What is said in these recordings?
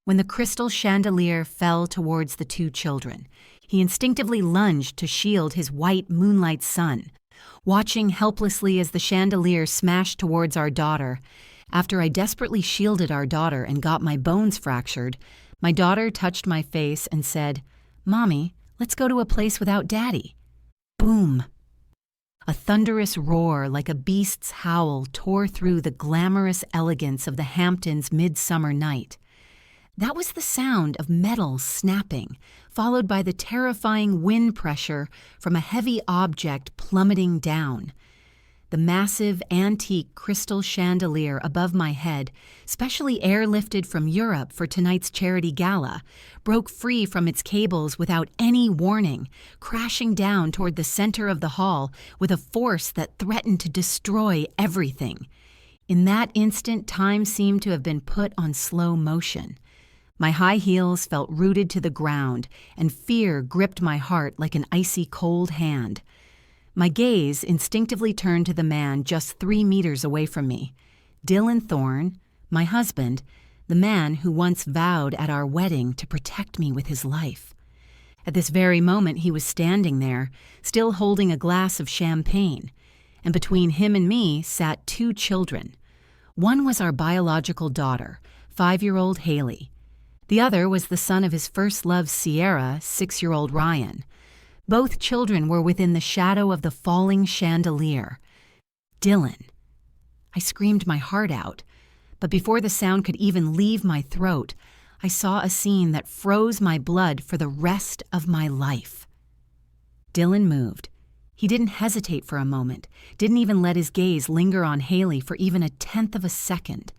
When the crystal chandelier fell towards the two children, he instinctively lunged to shield his white moonlight son. Watching helplessly as the chandelier smashed towards our daughter, after I desperately shielded our daughter and got my bones fractured, my daughter touched my face and said, "Mommy, let's go to a place without Daddy." Boom! A thunderous roar like a beast's howl tore through the glamorous elegance of the Hamptons' midsummer night. That was the sound of metal snapping, followed by the terrifying wind pressure from a heavy object plummeting down. The massive, antique crystal chandelier above my head, specially airlifted from Europe for tonight's charity gala, broke free from its cables without any warning, crashing down toward the center of the hall with a force that threatened to destroy everything. In that instant, time seemed to have been put on slow motion. My high heels felt rooted to the ground, and fear gripped my heart like an icy cold hand. My gaze instinctively turned to the man just 3 meters away from me. Dylan Thorne, my husband, the man who once vowed at our wedding to protect me with his life. At this very moment he was standing there, still holding a glass of champagne, and between him and me sat 2 children. One was our biological daughter, 5-year-old Haley. The other was the son of his first love, Sierra, 6-year-old Ryan. Both children were within the shadow of the falling chandelier. Dylan. I screamed my heart out, but before the sound could even leave my throat, I saw a scene that froze my blood for the rest of my life. Dylan moved. He didn't hesitate for a moment, didn't even let his gaze linger on Haley for even a tenth of a second.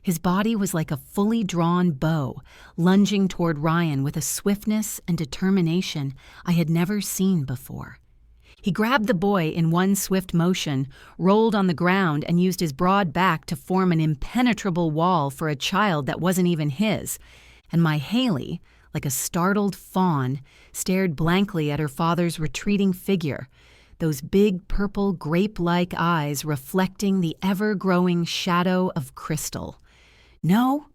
His body was like a fully drawn bow, lunging toward Ryan with a swiftness and determination I had never seen before. He grabbed the boy in one swift motion, rolled on the ground, and used his broad back to form an impenetrable wall for a child that wasn't even his. And my Haley, like a startled fawn, stared blankly at her father's retreating figure, those big purple grape-like eyes reflecting the ever-growing shadow of crystal. No.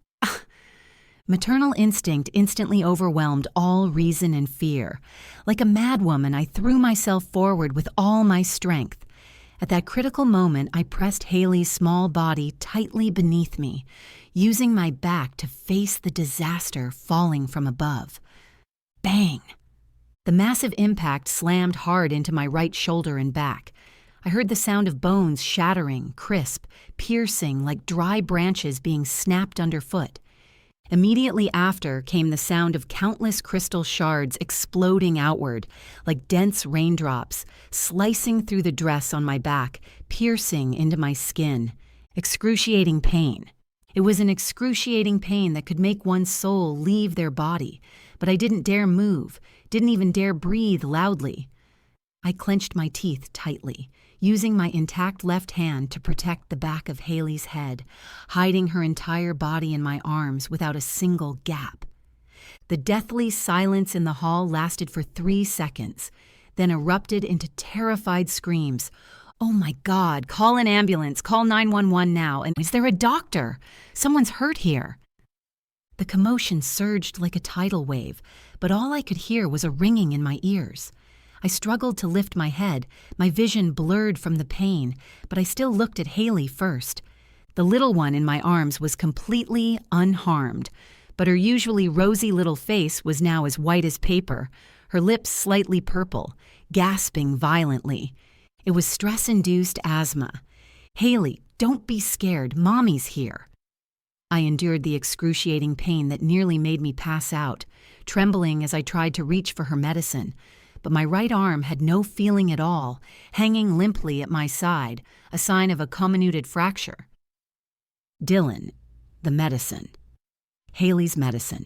Maternal instinct instantly overwhelmed all reason and fear. Like a madwoman, I threw myself forward with all my strength. At that critical moment, I pressed Haley's small body tightly beneath me, using my back to face the disaster falling from above. Bang! The massive impact slammed hard into my right shoulder and back. I heard the sound of bones shattering, crisp, piercing like dry branches being snapped underfoot. Immediately after came the sound of countless crystal shards exploding outward, like dense raindrops, slicing through the dress on my back, piercing into my skin. Excruciating pain. It was an excruciating pain that could make one's soul leave their body, but I didn't dare move, didn't even dare breathe loudly. I clenched my teeth tightly, using my intact left hand to protect the back of Haley's head, hiding her entire body in my arms without a single gap. The deathly silence in the hall lasted for 3 seconds, then erupted into terrified screams. "Oh my God, call an ambulance, call 911 now, and is there a doctor? Someone's hurt here." The commotion surged like a tidal wave, but all I could hear was a ringing in my ears. I struggled to lift my head, my vision blurred from the pain, but I still looked at Haley first. The little one in my arms was completely unharmed, but her usually rosy little face was now as white as paper, her lips slightly purple, gasping violently. It was stress-induced asthma. "Haley, don't be scared, Mommy's here." I endured the excruciating pain that nearly made me pass out, trembling as I tried to reach for her medicine. But my right arm had no feeling at all, hanging limply at my side, a sign of a comminuted fracture. "Dylan, the medicine. Haley's medicine,"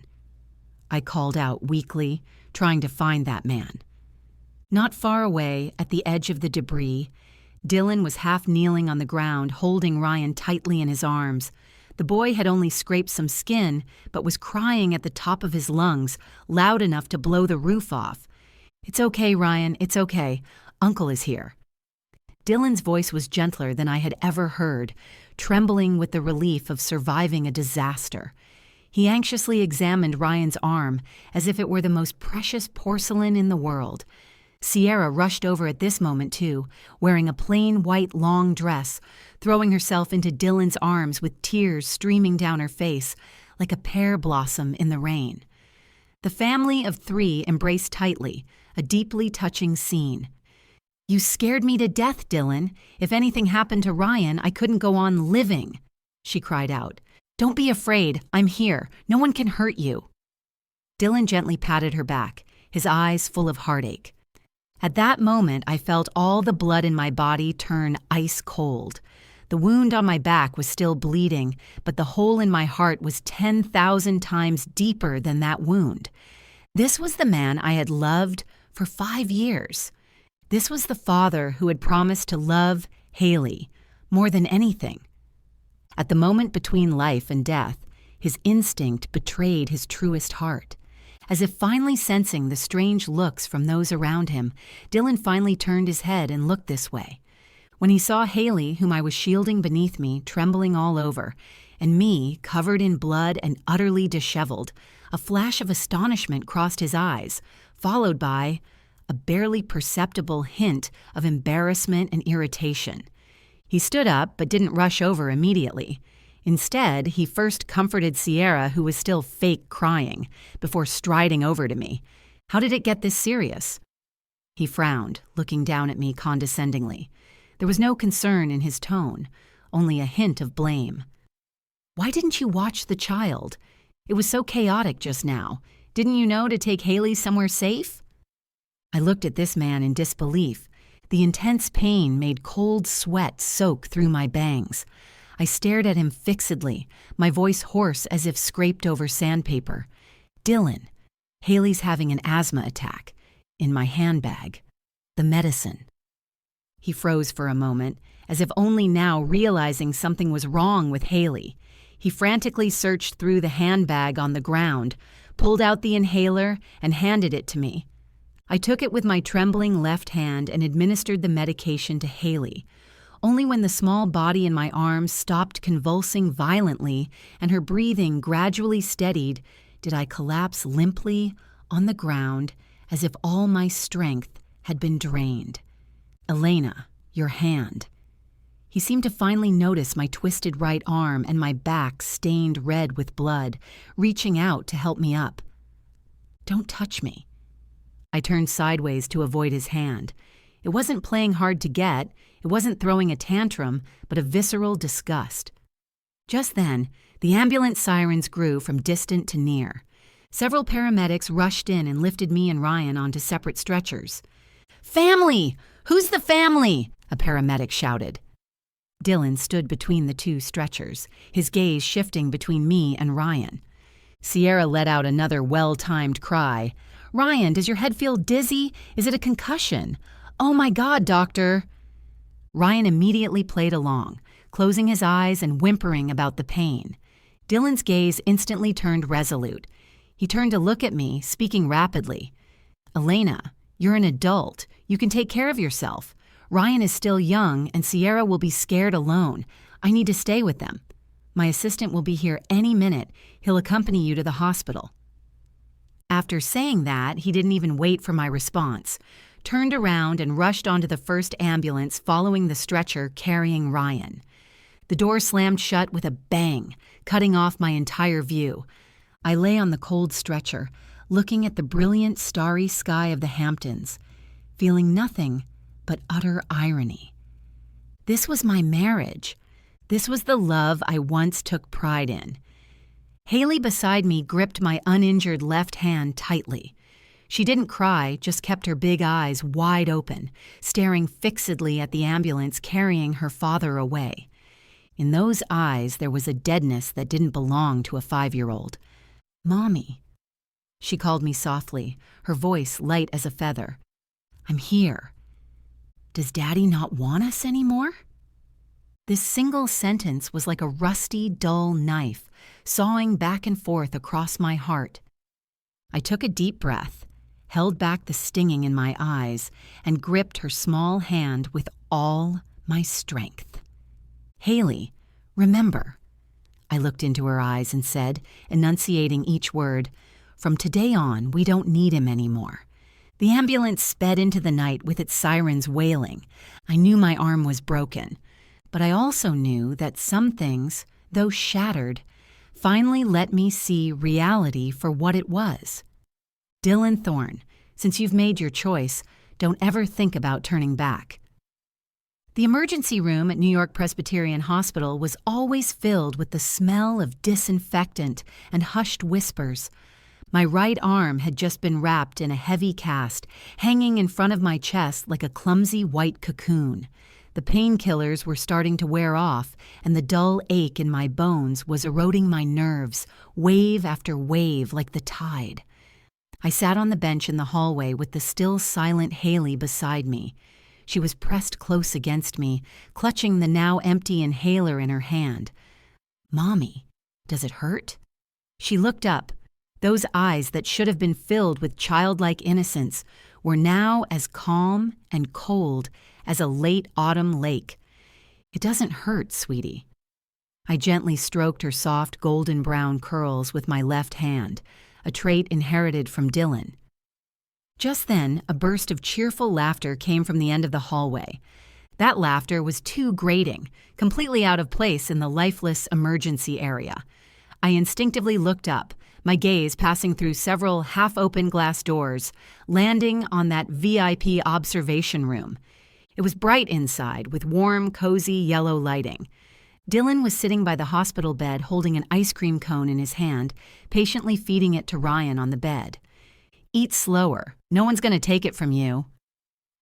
I called out weakly, trying to find that man. Not far away, at the edge of the debris, Dylan was half kneeling on the ground, holding Ryan tightly in his arms. The boy had only scraped some skin, but was crying at the top of his lungs, loud enough to blow the roof off. "It's okay, Ryan, it's okay. Uncle is here." Dylan's voice was gentler than I had ever heard, trembling with the relief of surviving a disaster. He anxiously examined Ryan's arm as if it were the most precious porcelain in the world. Sierra rushed over at this moment too, wearing a plain white long dress, throwing herself into Dylan's arms with tears streaming down her face like a pear blossom in the rain. The family of three embraced tightly, a deeply touching scene. "You scared me to death, Dylan. If anything happened to Ryan, I couldn't go on living," she cried out. "Don't be afraid. I'm here. No one can hurt you." Dylan gently patted her back, his eyes full of heartache. At that moment, I felt all the blood in my body turn ice cold. The wound on my back was still bleeding, but the hole in my heart was 10,000 times deeper than that wound. This was the man I had loved for 5 years. This was the father who had promised to love Haley more than anything. At the moment between life and death, his instinct betrayed his truest heart. As if finally sensing the strange looks from those around him, Dylan finally turned his head and looked this way. When he saw Haley, whom I was shielding beneath me, trembling all over, and me, covered in blood and utterly disheveled, a flash of astonishment crossed his eyes, followed by a barely perceptible hint of embarrassment and irritation. He stood up but didn't rush over immediately. Instead, he first comforted Sierra, who was still fake crying, before striding over to me. "How did it get this serious?" He frowned, looking down at me condescendingly. There was no concern in his tone, only a hint of blame. "Why didn't you watch the child? It was so chaotic just now. Didn't you know to take Haley somewhere safe?" I looked at this man in disbelief. The intense pain made cold sweat soak through my bangs. I stared at him fixedly, my voice hoarse as if scraped over sandpaper. "Dylan, Haley's having an asthma attack. In my handbag. The medicine." He froze for a moment, as if only now realizing something was wrong with Haley. He frantically searched through the handbag on the ground, pulled out the inhaler, and handed it to me. I took it with my trembling left hand and administered the medication to Haley. Only when the small body in my arms stopped convulsing violently and her breathing gradually steadied did I collapse limply on the ground as if all my strength had been drained. "Elena, your hand." He seemed to finally notice my twisted right arm and my back stained red with blood, reaching out to help me up. "Don't touch me." I turned sideways to avoid his hand. It wasn't playing hard to get, it wasn't throwing a tantrum, but a visceral disgust. Just then, the ambulance sirens grew from distant to near. Several paramedics rushed in and lifted me and Ryan onto separate stretchers. "Family! Who's the family?" a paramedic shouted. Dylan stood between the two stretchers, his gaze shifting between me and Ryan. Sierra let out another well-timed cry. "Ryan, does your head feel dizzy? Is it a concussion? Oh my God, doctor!" Ryan immediately played along, closing his eyes and whimpering about the pain. Dylan's gaze instantly turned resolute. He turned to look at me, speaking rapidly. "Elena, you're an adult. You can take care of yourself. Ryan is still young, and Sierra will be scared alone. I need to stay with them. My assistant will be here any minute. He'll accompany you to the hospital." After saying that, he didn't even wait for my response, turned around and rushed onto the first ambulance following the stretcher carrying Ryan. The door slammed shut with a bang, cutting off my entire view. I lay on the cold stretcher, looking at the brilliant starry sky of the Hamptons, feeling nothing but utter irony. This was my marriage. This was the love I once took pride in. Haley beside me gripped my uninjured left hand tightly. She didn't cry, just kept her big eyes wide open, staring fixedly at the ambulance carrying her father away. In those eyes, there was a deadness that didn't belong to a 5-year-old. "Mommy," she called me softly, her voice light as a feather. "I'm here. Does Daddy not want us anymore?" This single sentence was like a rusty, dull knife, sawing back and forth across my heart. I took a deep breath, held back the stinging in my eyes, and gripped her small hand with all my strength. "Haley, remember, I looked into her eyes and said, enunciating each word, "From today on, we don't need him anymore." The ambulance sped into the night with its sirens wailing. I knew my arm was broken, but I also knew that some things, though shattered, finally let me see reality for what it was. Dylan Thorne, since you've made your choice, don't ever think about turning back. The emergency room at New York Presbyterian Hospital was always filled with the smell of disinfectant and hushed whispers. My right arm had just been wrapped in a heavy cast, hanging in front of my chest like a clumsy white cocoon. The painkillers were starting to wear off, and the dull ache in my bones was eroding my nerves, wave after wave like the tide. I sat on the bench in the hallway with the still silent Haley beside me. She was pressed close against me, clutching the now empty inhaler in her hand. "Mommy, does it hurt?" She looked up. Those eyes that should have been filled with childlike innocence were now as calm and cold as a late autumn lake. "It doesn't hurt, sweetie." I gently stroked her soft golden brown curls with my left hand, a trait inherited from Dylan. Just then, a burst of cheerful laughter came from the end of the hallway. That laughter was too grating, completely out of place in the lifeless emergency area. I instinctively looked up, my gaze passing through several half-open glass doors, landing on that VIP observation room. It was bright inside, with warm, cozy yellow lighting. Dylan was sitting by the hospital bed holding an ice cream cone in his hand, patiently feeding it to Ryan on the bed. "Eat slower. No one's going to take it from you."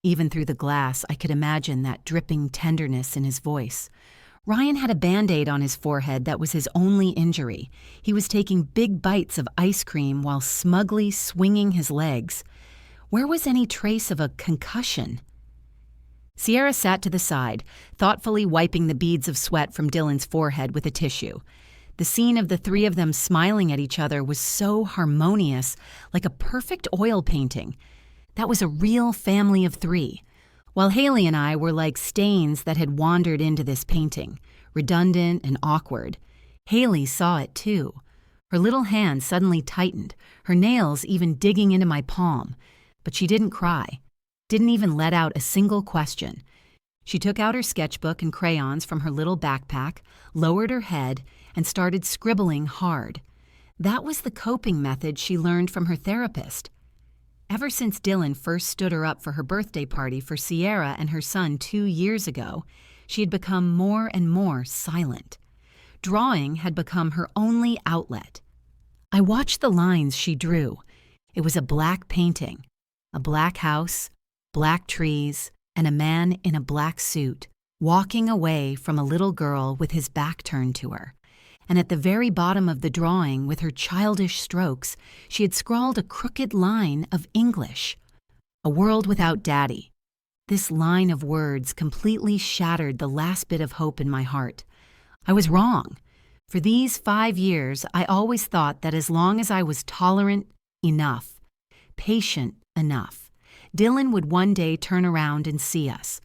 Even through the glass, I could imagine that dripping tenderness in his voice. Ryan had a Band-Aid on his forehead that was his only injury. He was taking big bites of ice cream while smugly swinging his legs. Where was any trace of a concussion? Sierra sat to the side, thoughtfully wiping the beads of sweat from Dylan's forehead with a tissue. The scene of the three of them smiling at each other was so harmonious, like a perfect oil painting. That was a real family of three, while Haley and I were like stains that had wandered into this painting, redundant and awkward. Haley saw it too. Her little hand suddenly tightened, her nails even digging into my palm. But she didn't cry, didn't even let out a single question. She took out her sketchbook and crayons from her little backpack, lowered her head, and started scribbling hard. That was the coping method she learned from her therapist. Ever since Dylan first stood her up for her birthday party for Sierra and her son 2 years ago, she had become more and more silent. Drawing had become her only outlet. I watched the lines she drew. It was a black painting, a black house, black trees, and a man in a black suit, walking away from a little girl with his back turned to her. And at the very bottom of the drawing, with her childish strokes, she had scrawled a crooked line of English. "A world without Daddy." This line of words completely shattered the last bit of hope in my heart. I was wrong. For these 5 years, I always thought that as long as I was tolerant enough, patient enough, Dylan would one day turn around and see us.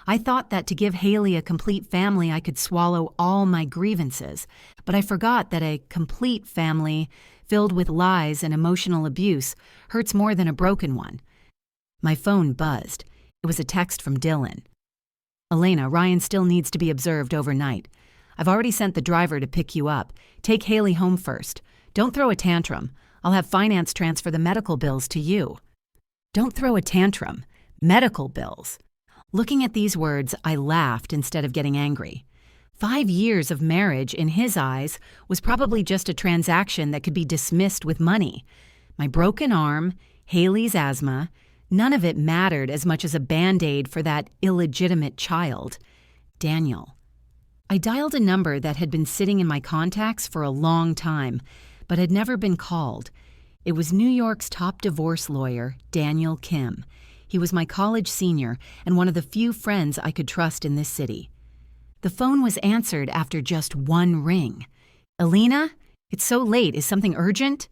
I thought that to give Haley a complete family, I could swallow all my grievances, but I forgot that a complete family filled with lies and emotional abuse hurts more than a broken one. My phone buzzed. It was a text from Dylan. "Elena, Ryan still needs to be observed overnight. I've already sent the driver to pick you up. Take Haley home first. Don't throw a tantrum. I'll have finance transfer the medical bills to you." Don't throw a tantrum. Medical bills. Looking at these words, I laughed instead of getting angry. 5 years of marriage, in his eyes, was probably just a transaction that could be dismissed with money. My broken arm, Haley's asthma, none of it mattered as much as a Band-Aid for that illegitimate child. Daniel. I dialed a number that had been sitting in my contacts for a long time, but had never been called. It was New York's top divorce lawyer, Daniel Kim. He was my college senior and one of the few friends I could trust in this city. The phone was answered after just one ring. "Elena, it's so late. Is something urgent?"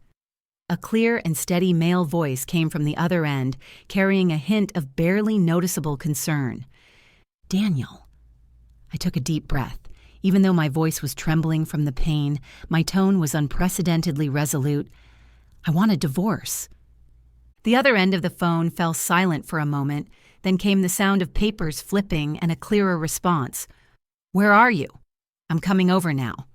A clear and steady male voice came from the other end, carrying a hint of barely noticeable concern. "Daniel." I took a deep breath. Even though my voice was trembling from the pain, my tone was unprecedentedly resolute. I want a divorce. The other end of the phone fell silent for a moment, then came the sound of papers flipping and a clearer response. "Where are you? I'm coming over now."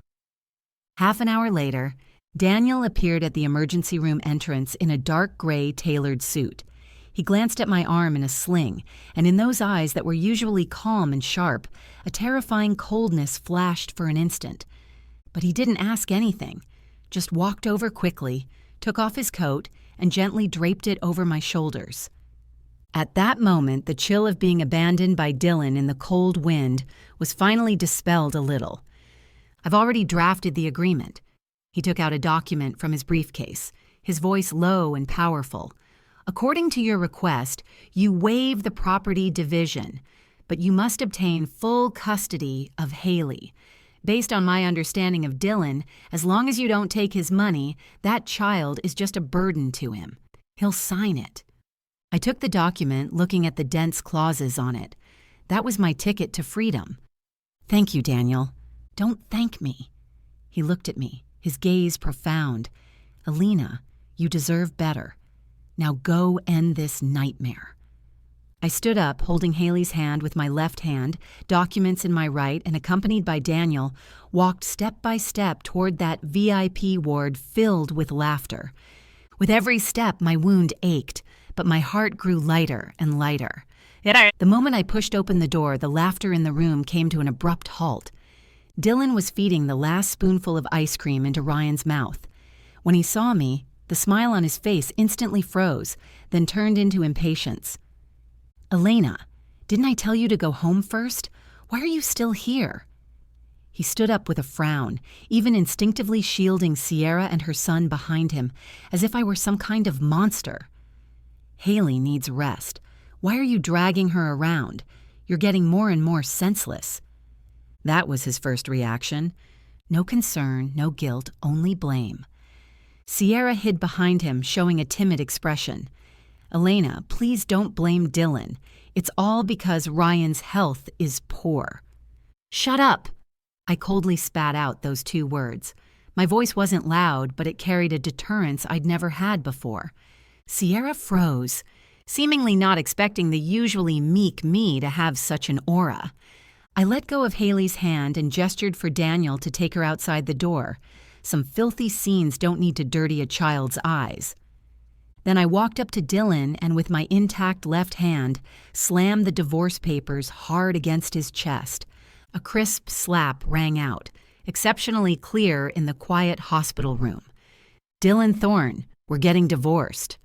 Half an hour later, Daniel appeared at the emergency room entrance in a dark gray tailored suit. He glanced at my arm in a sling, and in those eyes that were usually calm and sharp, a terrifying coldness flashed for an instant. But he didn't ask anything, just walked over quickly, took off his coat, and gently draped it over my shoulders. At that moment, the chill of being abandoned by Dylan in the cold wind was finally dispelled a little. "I've already drafted the agreement." He took out a document from his briefcase, his voice low and powerful. "According to your request, you waive the property division, but you must obtain full custody of Haley. Based on my understanding of Dylan, as long as you don't take his money, that child is just a burden to him. He'll sign it." I took the document, looking at the dense clauses on it. That was my ticket to freedom. "Thank you, Daniel." "Don't thank me." He looked at me, his gaze profound. "Alina, you deserve better. Now go end this nightmare." I stood up, holding Haley's hand with my left hand, documents in my right, and accompanied by Daniel, walked step by step toward that VIP ward filled with laughter. With every step, my wound ached, but my heart grew lighter and lighter. The moment I pushed open the door, the laughter in the room came to an abrupt halt. Dylan was feeding the last spoonful of ice cream into Ryan's mouth. When he saw me, the smile on his face instantly froze, then turned into impatience. "Elena, didn't I tell you to go home first? Why are you still here?" He stood up with a frown, even instinctively shielding Sierra and her son behind him, as if I were some kind of monster. "Haley needs rest. Why are you dragging her around? You're getting more and more senseless." That was his first reaction. No concern, no guilt, only blame. Sierra hid behind him, showing a timid expression. "Elena, please don't blame Dylan. It's all because Ryan's health is poor." "Shut up!" I coldly spat out those two words. My voice wasn't loud, but it carried a deterrence I'd never had before. Sierra froze, seemingly not expecting the usually meek me to have such an aura. I let go of Haley's hand and gestured for Daniel to take her outside the door. Some filthy scenes don't need to dirty a child's eyes. Then I walked up to Dylan and with my intact left hand, slammed the divorce papers hard against his chest. A crisp slap rang out, exceptionally clear in the quiet hospital room. "Dylan Thorne, we're getting divorced."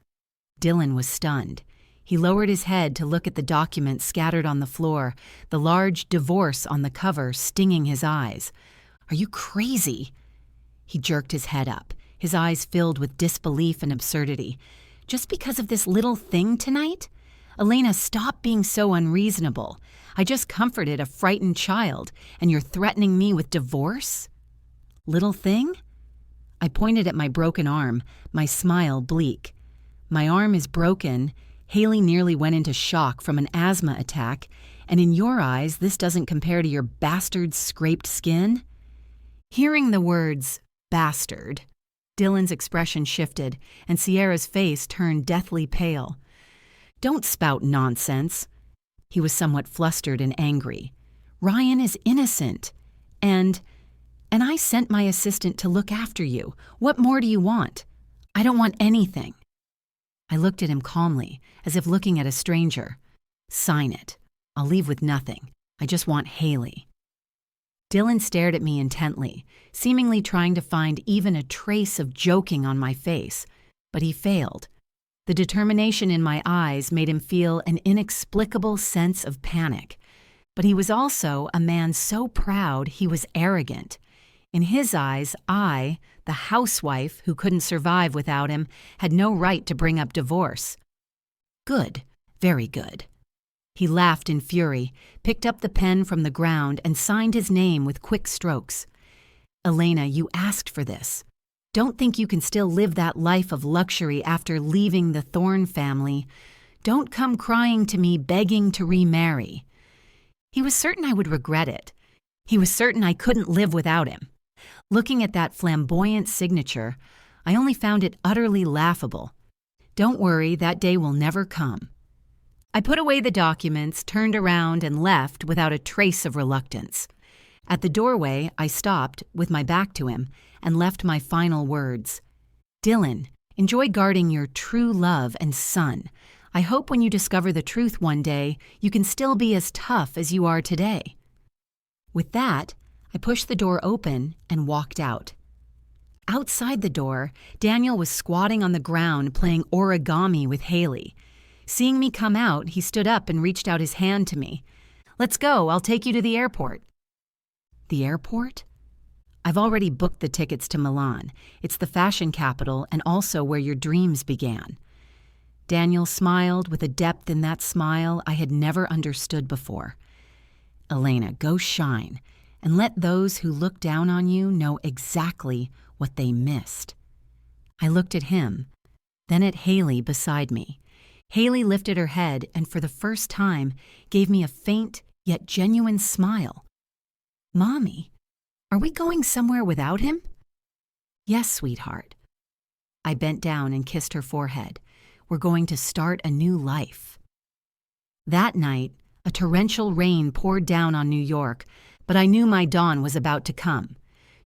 Dylan was stunned. He lowered his head to look at the document scattered on the floor, the large divorce on the cover stinging his eyes. "Are you crazy?" He jerked his head up, his eyes filled with disbelief and absurdity. "Just because of this little thing tonight? Elena, stop being so unreasonable. I just comforted a frightened child, and you're threatening me with divorce? Little thing?" I pointed at my broken arm, my smile bleak. "My arm is broken. Haley nearly went into shock from an asthma attack, and in your eyes, this doesn't compare to your bastard's scraped skin?" Hearing the words, "bastard," Dylan's expression shifted, and Sierra's face turned deathly pale. "Don't spout nonsense." He was somewhat flustered and angry. "Ryan is innocent. And I sent my assistant to look after you. What more do you want?" "I don't want anything." I looked at him calmly, as if looking at a stranger. "Sign it. I'll leave with nothing. I just want Haley." Dylan stared at me intently, seemingly trying to find even a trace of joking on my face, but he failed. The determination in my eyes made him feel an inexplicable sense of panic. But he was also a man so proud he was arrogant. In his eyes, I, the housewife who couldn't survive without him, had no right to bring up divorce. "Good, very good." He laughed in fury, picked up the pen from the ground, and signed his name with quick strokes. "Elena, you asked for this. Don't think you can still live that life of luxury after leaving the Thorne family. Don't come crying to me begging to remarry." He was certain I would regret it. He was certain I couldn't live without him. Looking at that flamboyant signature, I only found it utterly laughable. Don't worry, that day will never come. I put away the documents, turned around, and left without a trace of reluctance. At the doorway, I stopped, with my back to him, and left my final words. Dylan, enjoy guarding your true love and son. I hope when you discover the truth one day, you can still be as tough as you are today. With that, I pushed the door open and walked out. Outside the door, Daniel was squatting on the ground playing origami with Haley. Seeing me come out, he stood up and reached out his hand to me. Let's go, I'll take you to the airport. The airport? I've already booked the tickets to Milan. It's the fashion capital and also where your dreams began. Daniel smiled with a depth in that smile I had never understood before. Elena, go shine, and let those who look down on you know exactly what they missed. I looked at him, then at Haley beside me. Haley lifted her head and for the first time gave me a faint yet genuine smile. Mommy, are we going somewhere without him? Yes, sweetheart. I bent down and kissed her forehead. We're going to start a new life. That night, a torrential rain poured down on New York, but I knew my dawn was about to come.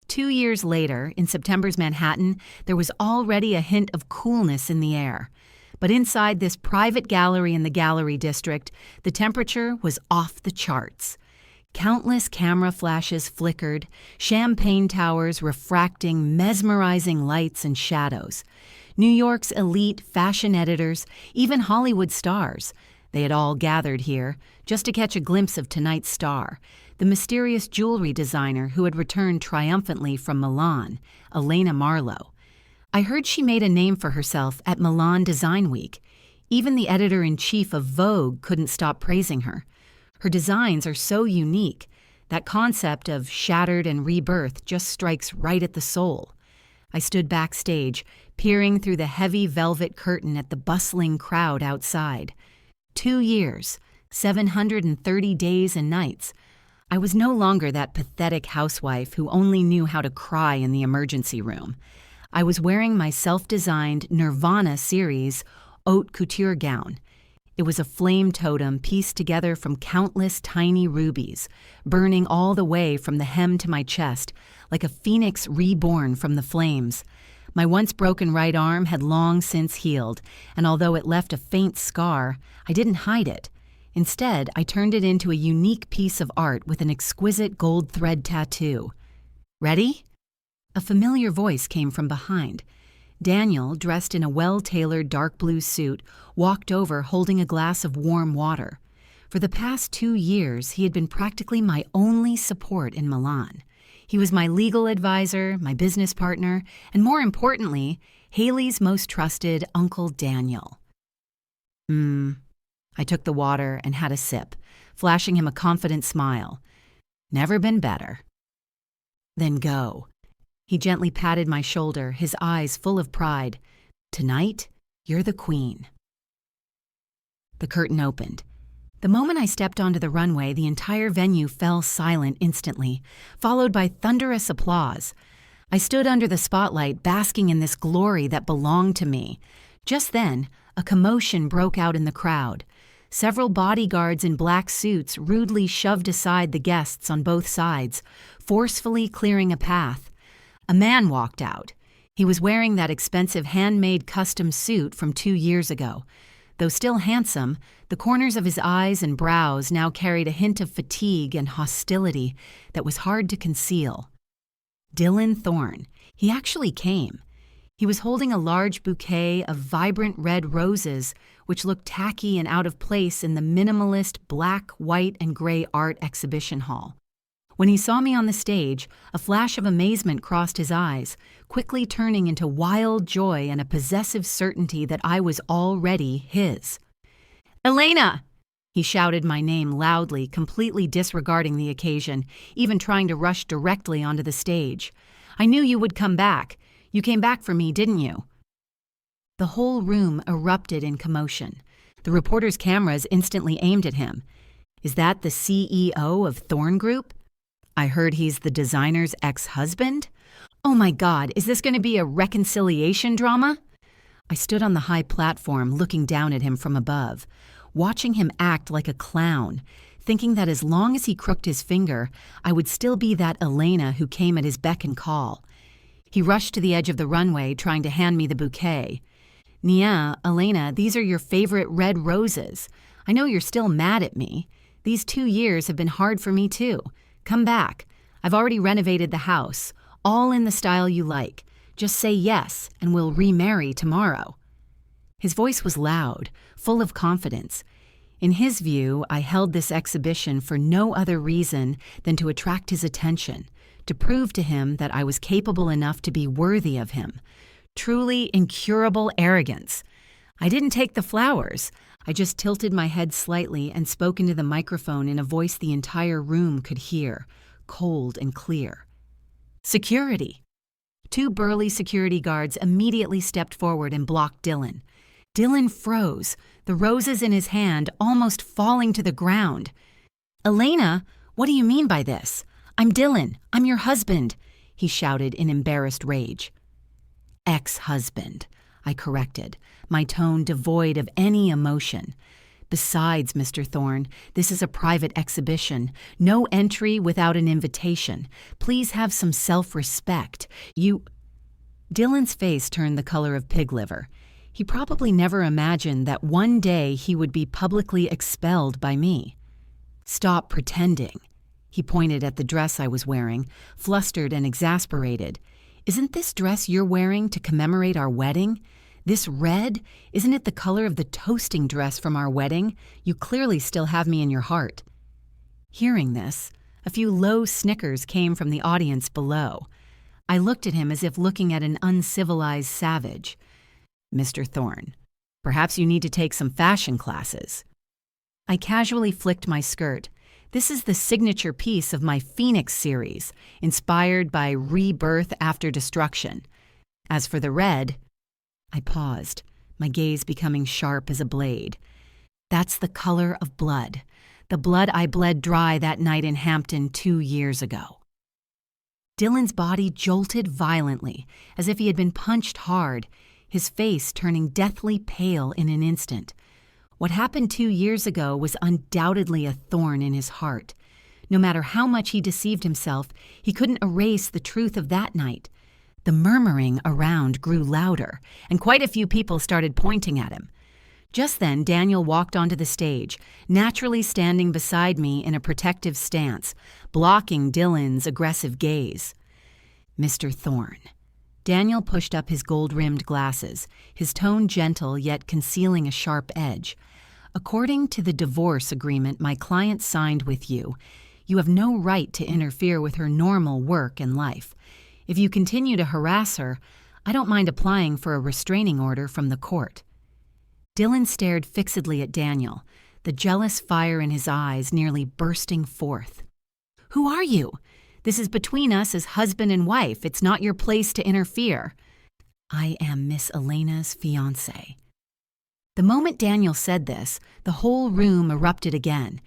2 years later, in September's Manhattan, there was already a hint of coolness in the air. But inside this private gallery in the Gallery District, the temperature was off the charts. Countless camera flashes flickered, champagne towers refracting mesmerizing lights and shadows. New York's elite fashion editors, even Hollywood stars, they had all gathered here just to catch a glimpse of tonight's star, the mysterious jewelry designer who had returned triumphantly from Milan, Elena Marlowe. I heard she made a name for herself at Milan Design Week. Even the editor-in-chief of Vogue couldn't stop praising her. Her designs are so unique. That concept of shattered and rebirth just strikes right at the soul. I stood backstage, peering through the heavy velvet curtain at the bustling crowd outside. 2 years, 730 days and nights. I was no longer that pathetic housewife who only knew how to cry in the emergency room. I was wearing my self-designed Nirvana series haute couture gown. It was a flame totem pieced together from countless tiny rubies, burning all the way from the hem to my chest, like a phoenix reborn from the flames. My once broken right arm had long since healed, and although it left a faint scar, I didn't hide it. Instead, I turned it into a unique piece of art with an exquisite gold thread tattoo. Ready? A familiar voice came from behind. Daniel, dressed in a well-tailored dark blue suit, walked over holding a glass of warm water. For the past 2 years, he had been practically my only support in Milan. He was my legal advisor, my business partner, and more importantly, Haley's most trusted Uncle Daniel. I took the water and had a sip, flashing him a confident smile. Never been better. Then go. He gently patted my shoulder, his eyes full of pride. Tonight, you're the queen. The curtain opened. The moment I stepped onto the runway, the entire venue fell silent instantly, followed by thunderous applause. I stood under the spotlight, basking in this glory that belonged to me. Just then, a commotion broke out in the crowd. Several bodyguards in black suits rudely shoved aside the guests on both sides, forcefully clearing a path. A man walked out. He was wearing that expensive handmade custom suit from 2 years ago. Though still handsome, the corners of his eyes and brows now carried a hint of fatigue and hostility that was hard to conceal. Dylan Thorne. He actually came. He was holding a large bouquet of vibrant red roses, which looked tacky and out of place in the minimalist black, white, and gray art exhibition hall. When he saw me on the stage, a flash of amazement crossed his eyes, quickly turning into wild joy and a possessive certainty that I was already his. "Elena!" He shouted my name loudly, completely disregarding the occasion, even trying to rush directly onto the stage. "I knew you would come back. You came back for me, didn't you?" The whole room erupted in commotion. The reporters' cameras instantly aimed at him. "Is that the CEO of Thorne Group?" I heard he's the designer's ex-husband? Oh my God, is this going to be a reconciliation drama? I stood on the high platform looking down at him from above, watching him act like a clown, thinking that as long as he crooked his finger, I would still be that Elena who came at his beck and call. He rushed to the edge of the runway, trying to hand me the bouquet. "Nia, Elena, these are your favorite red roses. I know you're still mad at me. These 2 years have been hard for me too. Come back. I've already renovated the house, all in the style you like. Just say yes, and we'll remarry tomorrow." His voice was loud, full of confidence. In his view, I held this exhibition for no other reason than to attract his attention, to prove to him that I was capable enough to be worthy of him. Truly incurable arrogance. I didn't take the flowers. I just tilted my head slightly and spoke into the microphone in a voice the entire room could hear, cold and clear. "Security." 2 burly security guards immediately stepped forward and blocked Dylan. Dylan froze, the roses in his hand almost falling to the ground. "Elena, what do you mean by this? I'm Dylan. I'm your husband," he shouted in embarrassed rage. "Ex-husband," I corrected, my tone devoid of any emotion. "Besides, Mr. Thorne, this is a private exhibition. No entry without an invitation. Please have some self-respect. Dylan's face turned the color of pig liver. He probably never imagined that one day he would be publicly expelled by me. "Stop pretending." He pointed at the dress I was wearing, flustered and exasperated. "Isn't this dress you're wearing to commemorate our wedding? This red, isn't it the color of the toasting dress from our wedding? You clearly still have me in your heart." Hearing this, a few low snickers came from the audience below. I looked at him as if looking at an uncivilized savage. "Mr. Thorne, perhaps you need to take some fashion classes." I casually flicked my skirt. This is the signature piece of my Phoenix series, inspired by rebirth after destruction. As for the red, I paused, my gaze becoming sharp as a blade. That's the color of blood, the blood I bled dry that night in Hampton 2 years ago. Dylan's body jolted violently, as if he had been punched hard, his face turning deathly pale in an instant. What happened 2 years ago was undoubtedly a thorn in his heart. No matter how much he deceived himself, he couldn't erase the truth of that night. The murmuring around grew louder, and quite a few people started pointing at him. Just then, Daniel walked onto the stage, naturally standing beside me in a protective stance, blocking Dylan's aggressive gaze. "Mr. Thorne." Daniel pushed up his gold-rimmed glasses, his tone gentle yet concealing a sharp edge. "According to the divorce agreement my client signed with you, you have no right to interfere with her normal work and life. If you continue to harass her, I don't mind applying for a restraining order from the court." Dylan stared fixedly at Daniel, the jealous fire in his eyes nearly bursting forth. "Who are you? This is between us as husband and wife. It's not your place to interfere." "I am Miss Elena's fiancé." The moment Daniel said this, the whole room erupted again.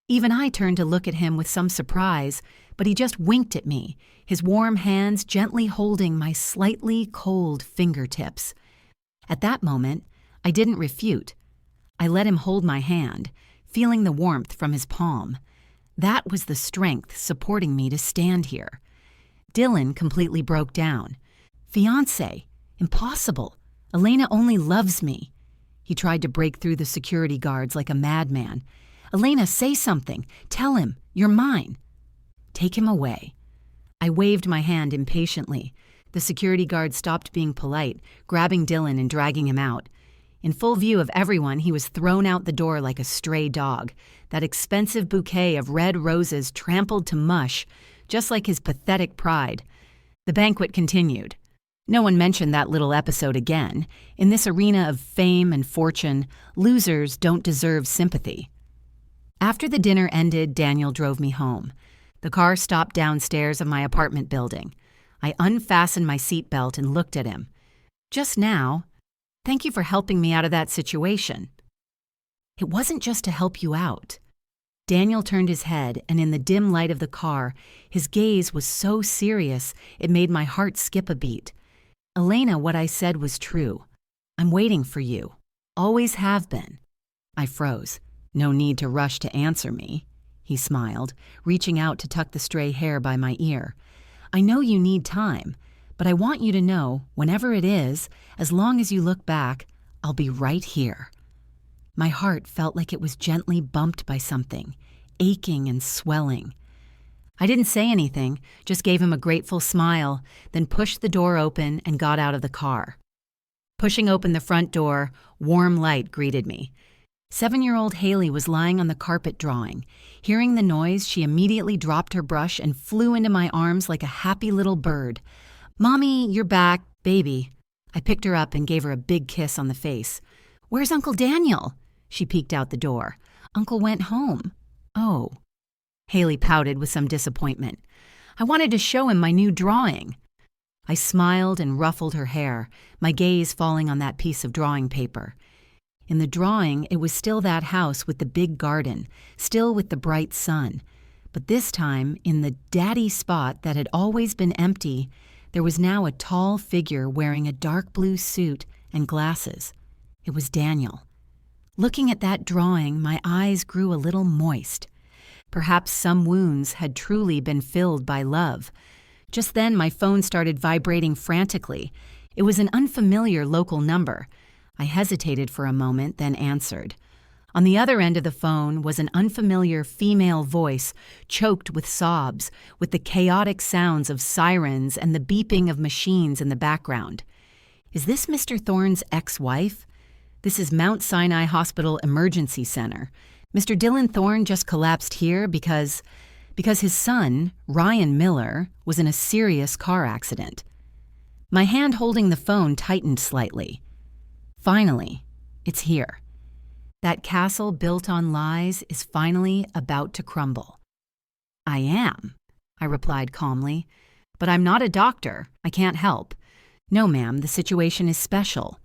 Even I turned to look at him with some surprise, but he just winked at me, his warm hands gently holding my slightly cold fingertips. At that moment, I didn't refute. I let him hold my hand, feeling the warmth from his palm. That was the strength supporting me to stand here. Dylan completely broke down. "Fiancé? Impossible. Elena only loves me." He tried to break through the security guards like a madman. "Elena, say something. Tell him. You're mine." "Take him away." I waved my hand impatiently. The security guard stopped being polite, grabbing Dylan and dragging him out. In full view of everyone, he was thrown out the door like a stray dog, that expensive bouquet of red roses trampled to mush, just like his pathetic pride. The banquet continued. No one mentioned that little episode again. In this arena of fame and fortune, losers don't deserve sympathy. After the dinner ended, Daniel drove me home. The car stopped downstairs of my apartment building. I unfastened my seatbelt and looked at him. "Just now, thank you for helping me out of that situation." "It wasn't just to help you out." Daniel turned his head, and in the dim light of the car, his gaze was so serious it made my heart skip a beat. "Elena, what I said was true. I'm waiting for you. Always have been." I froze. "No need to rush to answer me," he smiled, reaching out to tuck the stray hair by my ear. "I know you need time, but I want you to know, whenever it is, as long as you look back, I'll be right here." My heart felt like it was gently bumped by something, aching and swelling. I didn't say anything, just gave him a grateful smile, then pushed the door open and got out of the car. Pushing open the front door, warm light greeted me. 7-year-old Haley was lying on the carpet drawing. Hearing the noise, she immediately dropped her brush and flew into my arms like a happy little bird. "Mommy, you're back, baby." I picked her up and gave her a big kiss on the face. "Where's Uncle Daniel?" She peeked out the door. "Uncle went home." "Oh." Haley pouted with some disappointment. "I wanted to show him my new drawing." I smiled and ruffled her hair, my gaze falling on that piece of drawing paper. In the drawing, it was still that house with the big garden, still with the bright sun. But this time, in the daddy spot that had always been empty, there was now a tall figure wearing a dark blue suit and glasses. It was Daniel. Looking at that drawing, my eyes grew a little moist. Perhaps some wounds had truly been filled by love. Just then, my phone started vibrating frantically. It was an unfamiliar local number. I hesitated for a moment, then answered. On the other end of the phone was an unfamiliar female voice, choked with sobs, with the chaotic sounds of sirens and the beeping of machines in the background. "Is this Mr. Thorne's ex-wife? This is Mount Sinai Hospital Emergency Center. Mr. Dylan Thorne just collapsed here because his son, Ryan Miller, was in a serious car accident." My hand holding the phone tightened slightly. Finally, it's here. That castle built on lies is finally about to crumble. "I am," I replied calmly, "but I'm not a doctor. I can't help." "No, ma'am, the situation is special."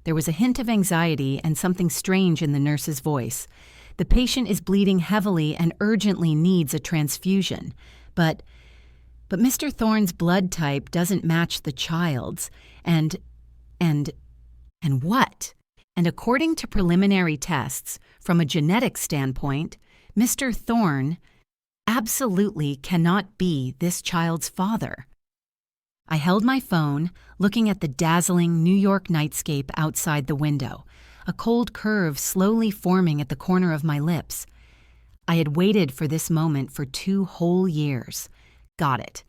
There was a hint of anxiety and something strange in the nurse's voice. "The patient is bleeding heavily and urgently needs a transfusion. But Mr. Thorne's blood type doesn't match the child's, and what? And according to preliminary tests, from a genetic standpoint, Mr. Thorne absolutely cannot be this child's father." I held my phone, looking at the dazzling New York nightscape outside the window, a cold curve slowly forming at the corner of my lips. I had waited for this moment for 2 whole years. "Got it,"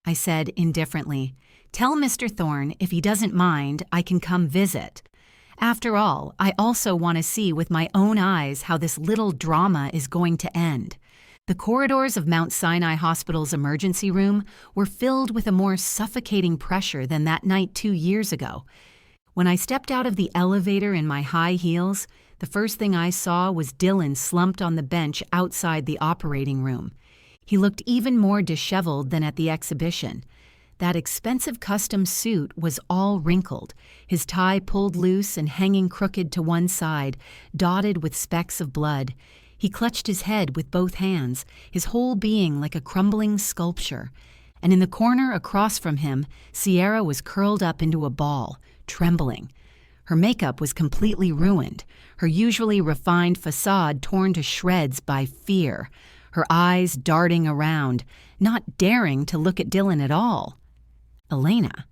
I said indifferently. "Tell Mr. Thorne if he doesn't mind, I can come visit. After all, I also want to see with my own eyes how this little drama is going to end." The corridors of Mount Sinai Hospital's emergency room were filled with a more suffocating pressure than that night 2 years ago. When I stepped out of the elevator in my high heels, the first thing I saw was Dylan slumped on the bench outside the operating room. He looked even more disheveled than at the exhibition. That expensive custom suit was all wrinkled, his tie pulled loose and hanging crooked to one side, dotted with specks of blood. He clutched his head with both hands, his whole being like a crumbling sculpture. And in the corner across from him, Sierra was curled up into a ball, trembling. Her makeup was completely ruined, her usually refined facade torn to shreds by fear, her eyes darting around, not daring to look at Dylan at all. "Elena."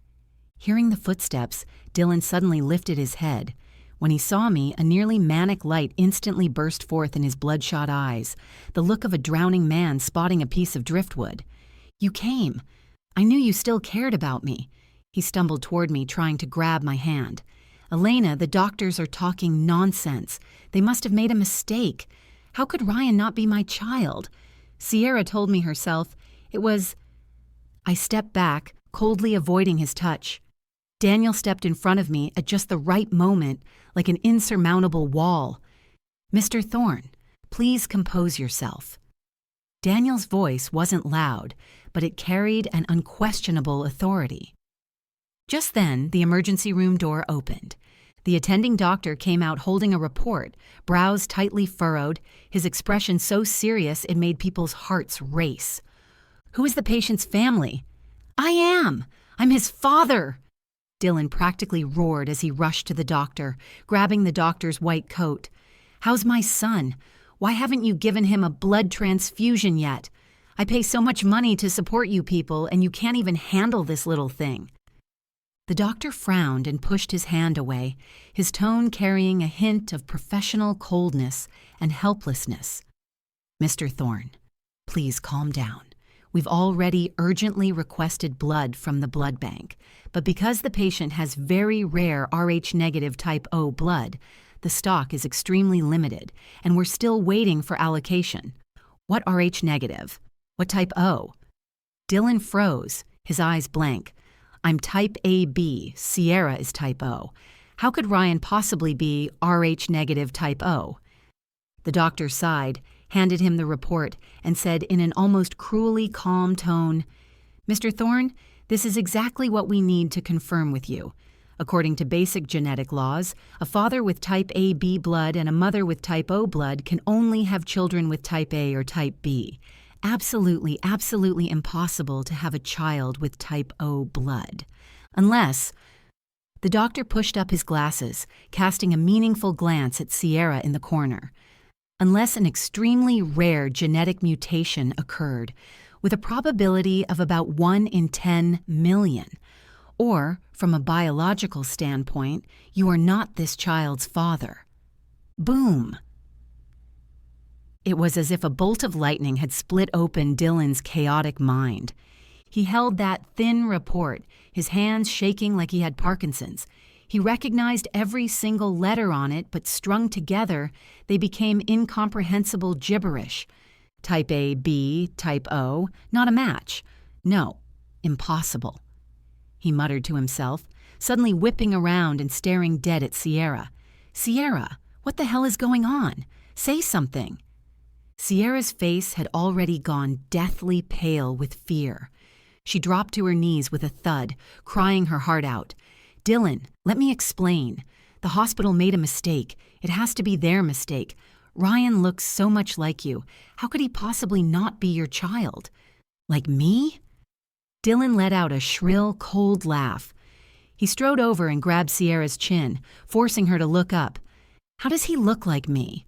Hearing the footsteps, Dylan suddenly lifted his head. When he saw me, a nearly manic light instantly burst forth in his bloodshot eyes, the look of a drowning man spotting a piece of driftwood. "You came. I knew you still cared about me." He stumbled toward me, trying to grab my hand. "Elena, the doctors are talking nonsense. They must have made a mistake. How could Ryan not be my child? Sierra told me herself. It was—" I stepped back, coldly avoiding his touch. Daniel stepped in front of me at just the right moment, like an insurmountable wall. "Mr. Thorne, please compose yourself." Daniel's voice wasn't loud, but it carried an unquestionable authority. Just then, the emergency room door opened. The attending doctor came out holding a report, brows tightly furrowed, his expression so serious it made people's hearts race. "Who is the patient's family?" "I am! I'm his father!" Dylan practically roared as he rushed to the doctor, grabbing the doctor's white coat. "How's my son? Why haven't you given him a blood transfusion yet? I pay so much money to support you people, and you can't even handle this little thing." The doctor frowned and pushed his hand away, his tone carrying a hint of professional coldness and helplessness. "Mr. Thorne, please calm down. We've already urgently requested blood from the blood bank, but because the patient has very rare Rh-negative type O blood, the stock is extremely limited, and we're still waiting for allocation." "What Rh-negative? What type O?" Dylan froze, his eyes blank. "I'm type AB, Sierra is type O. How could Ryan possibly be Rh-negative type O?" The doctor sighed, handed him the report, and said in an almost cruelly calm tone, "Mr. Thorne, this is exactly what we need to confirm with you. According to basic genetic laws, a father with type AB blood and a mother with type O blood can only have children with type A or type B. Absolutely, absolutely impossible to have a child with type O blood. Unless—" The doctor pushed up his glasses, casting a meaningful glance at Sierra in the corner. "Unless an extremely rare genetic mutation occurred, with a probability of about 1 in 10 million. Or, from a biological standpoint, you are not this child's father." Boom! It was as if a bolt of lightning had split open Dylan's chaotic mind. He held that thin report, his hands shaking like he had Parkinson's. He recognized every single letter on it, but strung together, they became incomprehensible gibberish. Type A, B, type O, not a match. No, impossible. He muttered to himself, suddenly whipping around and staring dead at Sierra. "Sierra, what the hell is going on? Say something." Sierra's face had already gone deathly pale with fear. She dropped to her knees with a thud, crying her heart out. "Dylan, let me explain. The hospital made a mistake. It has to be their mistake. Ryan looks so much like you. How could he possibly not be your child?" "Like me?" Dylan let out a shrill, cold laugh. He strode over and grabbed Sierra's chin, forcing her to look up. "How does he look like me?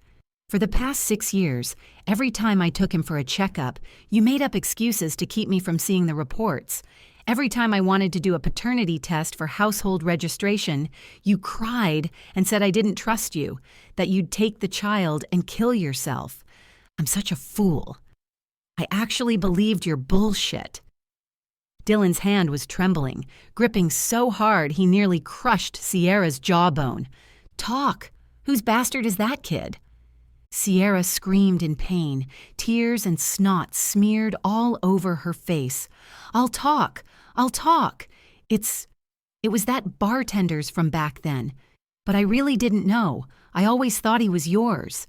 For the past 6 years, every time I took him for a checkup, you made up excuses to keep me from seeing the reports. Every time I wanted to do a paternity test for household registration, you cried and said I didn't trust you, that you'd take the child and kill yourself. I'm such a fool. I actually believed your bullshit." Dylan's hand was trembling, gripping so hard he nearly crushed Sierra's jawbone. "Talk! Whose bastard is that kid?" Sierra screamed in pain, tears and snot smeared all over her face. "I'll talk! I'll talk! It was that bartender's from back then. But I really didn't know. I always thought he was yours.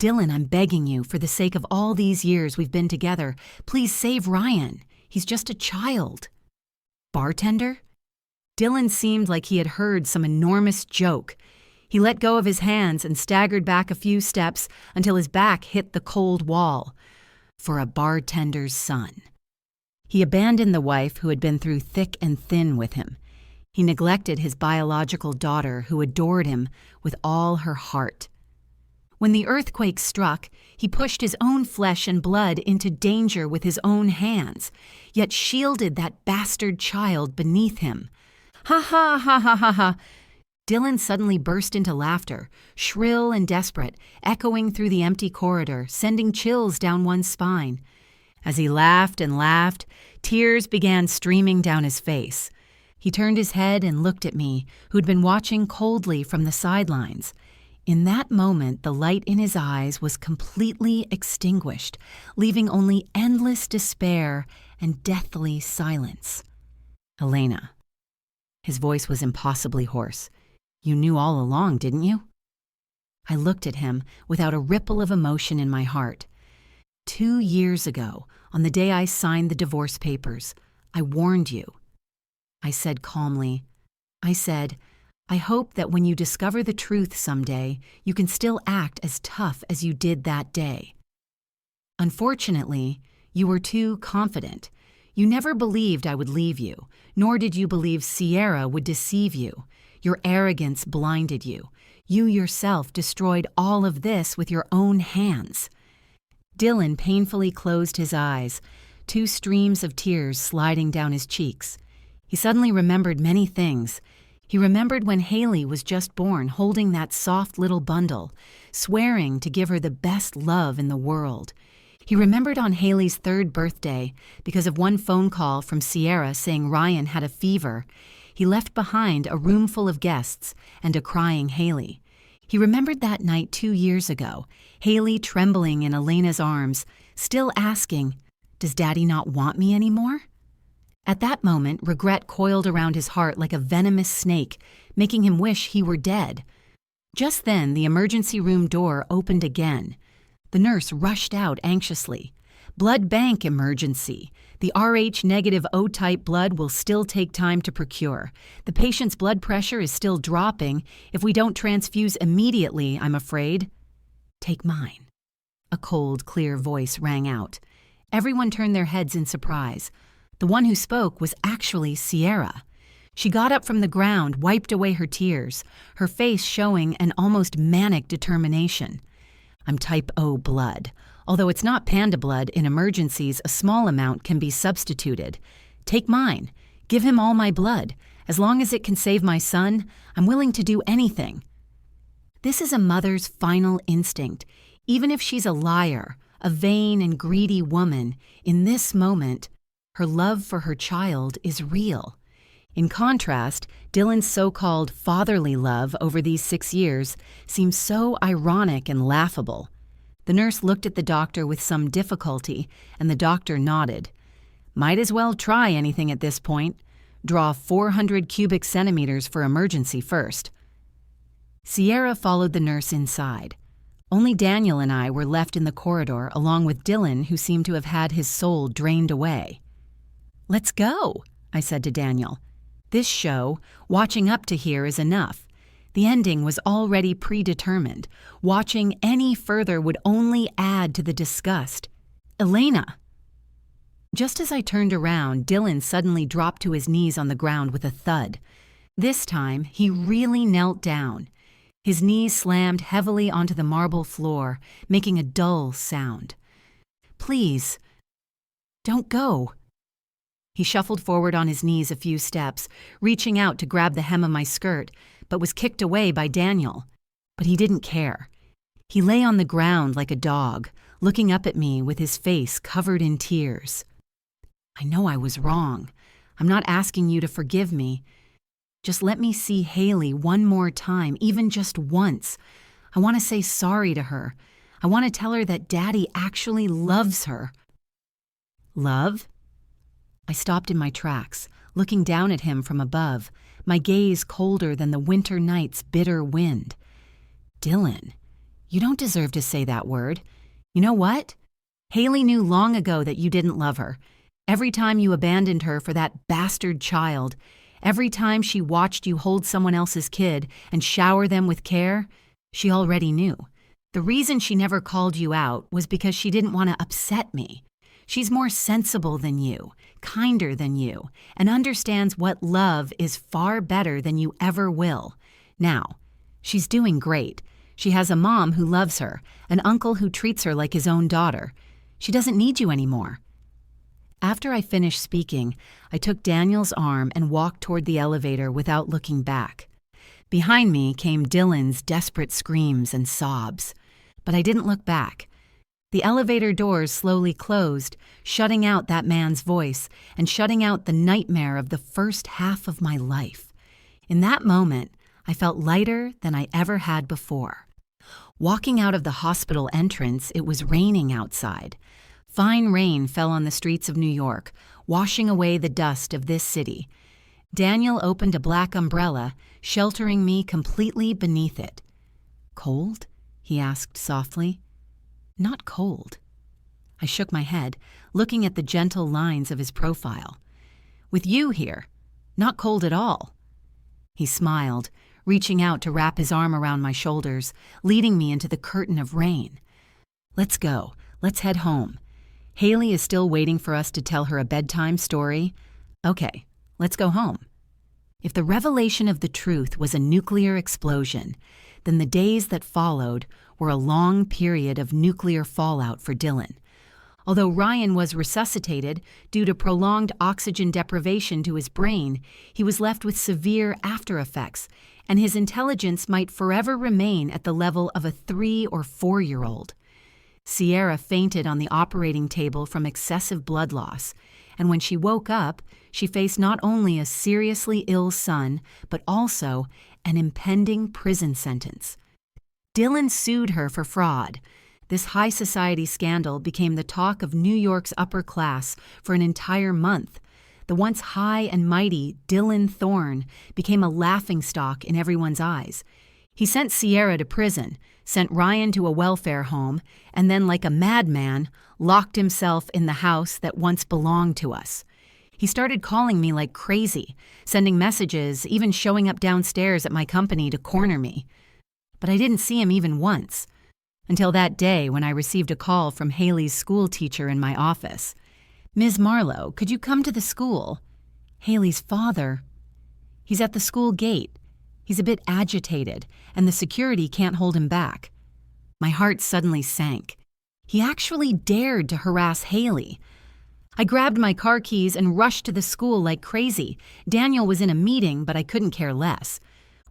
Dylan, I'm begging you, for the sake of all these years we've been together, please save Ryan. He's just a child." "Bartender?" Dylan seemed like he had heard some enormous joke. He let go of his hands and staggered back a few steps until his back hit the cold wall. For a bartender's son. He abandoned the wife who had been through thick and thin with him. He neglected his biological daughter who adored him with all her heart. When the earthquake struck, he pushed his own flesh and blood into danger with his own hands, yet shielded that bastard child beneath him. "Ha ha ha ha ha ha!" Dylan suddenly burst into laughter, shrill and desperate, echoing through the empty corridor, sending chills down one's spine. As he laughed and laughed, tears began streaming down his face. He turned his head and looked at me, who'd been watching coldly from the sidelines. In that moment, the light in his eyes was completely extinguished, leaving only endless despair and deathly silence. "Elena." His voice was impossibly hoarse. "You knew all along, didn't you?" I looked at him without a ripple of emotion in my heart. 2 years ago, on the day I signed the divorce papers, I warned you. I said calmly, I I hope that when you discover the truth someday, you can still act as tough as you did that day. Unfortunately, you were too confident. You never believed I would leave you, nor did you believe Sierra would deceive you. Your arrogance blinded you. You yourself destroyed all of this with your own hands." Dylan painfully closed his eyes, 2 streams of tears sliding down his cheeks. He suddenly remembered many things. He remembered when Haley was just born, holding that soft little bundle, swearing to give her the best love in the world. He remembered on Haley's 3rd birthday, because of one phone call from Sierra saying Ryan had a fever, he left behind a room full of guests and a crying Haley. He remembered that night 2 years ago, Haley trembling in Elena's arms, still asking, "Does Daddy not want me anymore?" At that moment, regret coiled around his heart like a venomous snake, making him wish he were dead. Just then, the emergency room door opened again. The nurse rushed out anxiously. "Blood bank emergency. The Rh-negative O-type blood will still take time to procure. The patient's blood pressure is still dropping. If we don't transfuse immediately, I'm afraid." "Take mine." A cold, clear voice rang out. Everyone turned their heads in surprise. The one who spoke was actually Sierra. She got up from the ground, wiped away her tears, her face showing an almost manic determination. "I'm type O blood. Although it's not panda blood, in emergencies a small amount can be substituted. Take mine. Give him all my blood. As long as it can save my son, I'm willing to do anything." This is a mother's final instinct. Even if she's a liar, a vain and greedy woman, in this moment, her love for her child is real. In contrast, Dylan's so-called fatherly love over these 6 years seems so ironic and laughable. The nurse looked at the doctor with some difficulty, and the doctor nodded. "Might as well try anything at this point. Draw 400 cubic centimeters for emergency first." Sierra followed the nurse inside. Only Daniel and I were left in the corridor, along with Dylan, who seemed to have had his soul drained away. "Let's go," I said to Daniel. "This show, watching up to here, is enough. The ending was already predetermined. Watching any further would only add to the disgust. Elena!" Just as I turned around, Dylan suddenly dropped to his knees on the ground with a thud. This time, he really knelt down. His knees slammed heavily onto the marble floor, making a dull sound. "Please, don't go." He shuffled forward on his knees a few steps, reaching out to grab the hem of my skirt, but was kicked away by Daniel. But he didn't care. He lay on the ground like a dog, looking up at me with his face covered in tears. "I know I was wrong. I'm not asking you to forgive me. Just let me see Haley one more time, even just once. I want to say sorry to her. I want to tell her that Daddy actually loves her." "Love?" I stopped in my tracks, looking down at him from above, my gaze colder than the winter night's bitter wind. "Dylan, you don't deserve to say that word. You know what? Haley knew long ago that you didn't love her. Every time you abandoned her for that bastard child, every time she watched you hold someone else's kid and shower them with care, she already knew. The reason she never called you out was because she didn't want to upset me. She's more sensible than you, kinder than you, and understands what love is far better than you ever will. Now, she's doing great. She has a mom who loves her, an uncle who treats her like his own daughter. She doesn't need you anymore." After I finished speaking, I took Daniel's arm and walked toward the elevator without looking back. Behind me came Dylan's desperate screams and sobs, but I didn't look back. The elevator doors slowly closed, shutting out that man's voice and shutting out the nightmare of the first half of my life. In that moment, I felt lighter than I ever had before. Walking out of the hospital entrance, it was raining outside. Fine rain fell on the streets of New York, washing away the dust of this city. Daniel opened a black umbrella, sheltering me completely beneath it. "Cold?" he asked softly. "Not cold." I shook my head, looking at the gentle lines of his profile. "With you here, not cold at all." He smiled, reaching out to wrap his arm around my shoulders, leading me into the curtain of rain. "Let's go. Let's head home. Haley is still waiting for us to tell her a bedtime story. Okay, let's go home." If the revelation of the truth was a nuclear explosion, then the days that followed were a long period of nuclear fallout for Dylan. Although Ryan was resuscitated due to prolonged oxygen deprivation to his brain, he was left with severe after effects, and his intelligence might forever remain at the level of a 3- or 4-year-old. Sierra fainted on the operating table from excessive blood loss, and when she woke up, she faced not only a seriously ill son, but also an impending prison sentence. Dylan sued her for fraud. This high society scandal became the talk of New York's upper class for an entire month. The once high and mighty Dylan Thorne became a laughingstock in everyone's eyes. He sent Sierra to prison, sent Ryan to a welfare home, and then, like a madman, locked himself in the house that once belonged to us. He started calling me like crazy, sending messages, even showing up downstairs at my company to corner me. But I didn't see him even once. Until that day when I received a call from Haley's school teacher in my office. "Ms. Marlowe, could you come to the school?" "Haley's father." "He's at the school gate. He's a bit agitated, and the security can't hold him back." My heart suddenly sank. He actually dared to harass Haley. I grabbed my car keys and rushed to the school like crazy. Daniel was in a meeting, but I couldn't care less.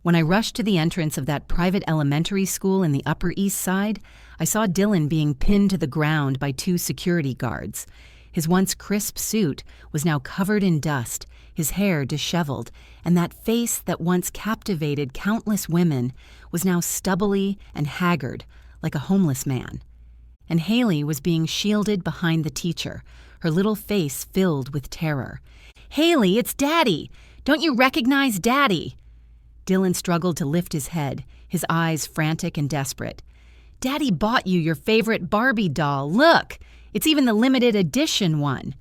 When I rushed to the entrance of that private elementary school in the Upper East Side, I saw Dylan being pinned to the ground by 2 security guards. His once crisp suit was now covered in dust, his hair disheveled, and that face that once captivated countless women was now stubbly and haggard, like a homeless man. And Haley was being shielded behind the teacher, her little face filled with terror. "Haley, it's Daddy! Don't you recognize Daddy?" Dylan struggled to lift his head, his eyes frantic and desperate. "Daddy bought you your favorite Barbie doll. Look! It's even the limited edition one."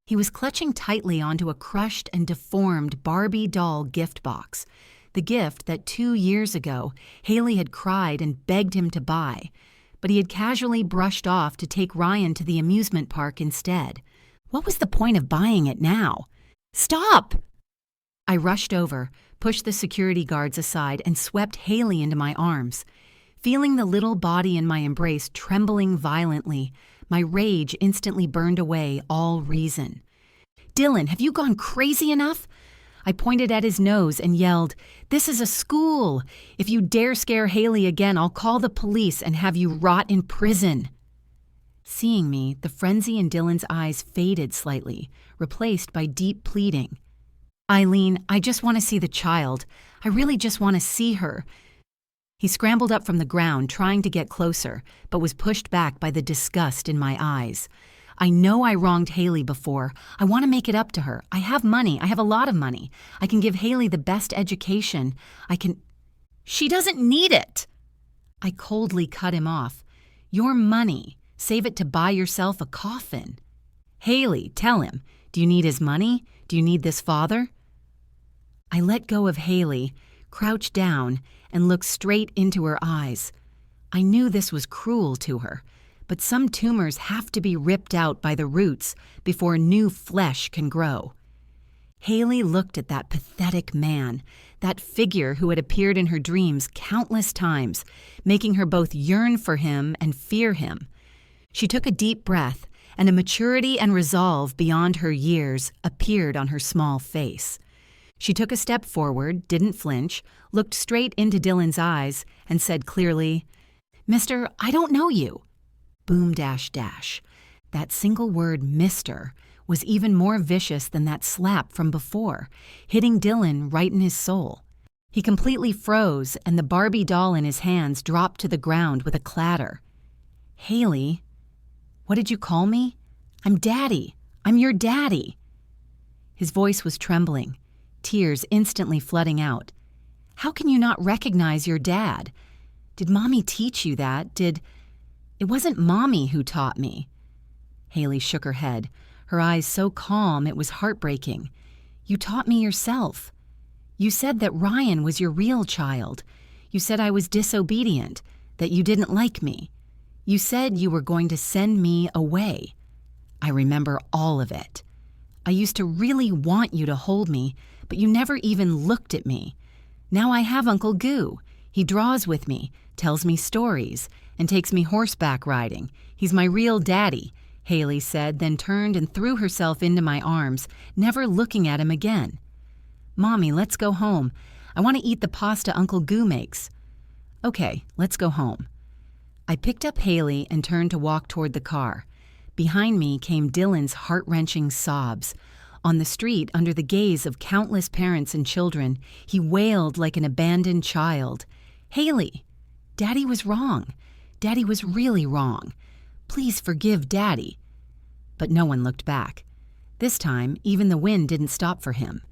He was clutching tightly onto a crushed and deformed Barbie doll gift box, the gift that 2 years ago Haley had cried and begged him to buy, but he had casually brushed off to take Ryan to the amusement park instead. What was the point of buying it now? "Stop!" I rushed over, pushed the security guards aside, and swept Haley into my arms. Feeling the little body in my embrace trembling violently, my rage instantly burned away all reason. "Dylan, have you gone crazy enough?" I pointed at his nose and yelled, "This is a school! If you dare scare Haley again, I'll call the police and have you rot in prison." Seeing me, the frenzy in Dylan's eyes faded slightly, replaced by deep pleading. "Eileen, I just want to see the child. I really just want to see her." He scrambled up from the ground, trying to get closer, but was pushed back by the disgust in my eyes. "I know I wronged Haley before. I want to make it up to her. I have money. I have a lot of money. I can give Haley the best education. I can—" "She doesn't need it!" I coldly cut him off. "Your money. Save it to buy yourself a coffin." "Haley, tell him. Do you need his money? Do you need this father?" I let go of Haley, crouched down, and looked straight into her eyes. I knew this was cruel to her, but some tumors have to be ripped out by the roots before new flesh can grow. Haley looked at that pathetic man, that figure who had appeared in her dreams countless times, making her both yearn for him and fear him. She took a deep breath, and a maturity and resolve beyond her years appeared on her small face. She took a step forward, didn't flinch, looked straight into Dylan's eyes, and said clearly, "Mister, I don't know you." Boom dash dash. That single word, "Mister," was even more vicious than that slap from before, hitting Dylan right in his soul. He completely froze, and the Barbie doll in his hands dropped to the ground with a clatter. "Haley, what did you call me?" "I'm Daddy. I'm your daddy." His voice was trembling, tears instantly flooding out. "How can you not recognize your dad? Did Mommy teach you that? It wasn't Mommy who taught me." Haley shook her head, her eyes so calm it was heartbreaking. "You taught me yourself." You said that Ryan was your real child. You said I was disobedient, that you didn't like me. You said you were going to send me away. I remember all of it. I used to really want you to hold me, but you never even looked at me. Now I have Uncle Goo. He draws with me, tells me stories, and takes me horseback riding. He's my real daddy," Haley said, then turned and threw herself into my arms, never looking at him again. "Mommy, let's go home. I want to eat the pasta Uncle Goo makes." "Okay, let's go home." I picked up Haley and turned to walk toward the car. Behind me came Dylan's heart-wrenching sobs. On the street, under the gaze of countless parents and children, he wailed like an abandoned child. "Haley, Daddy was wrong. Daddy was really wrong. Please forgive Daddy." But no one looked back. This time, even the wind didn't stop for him.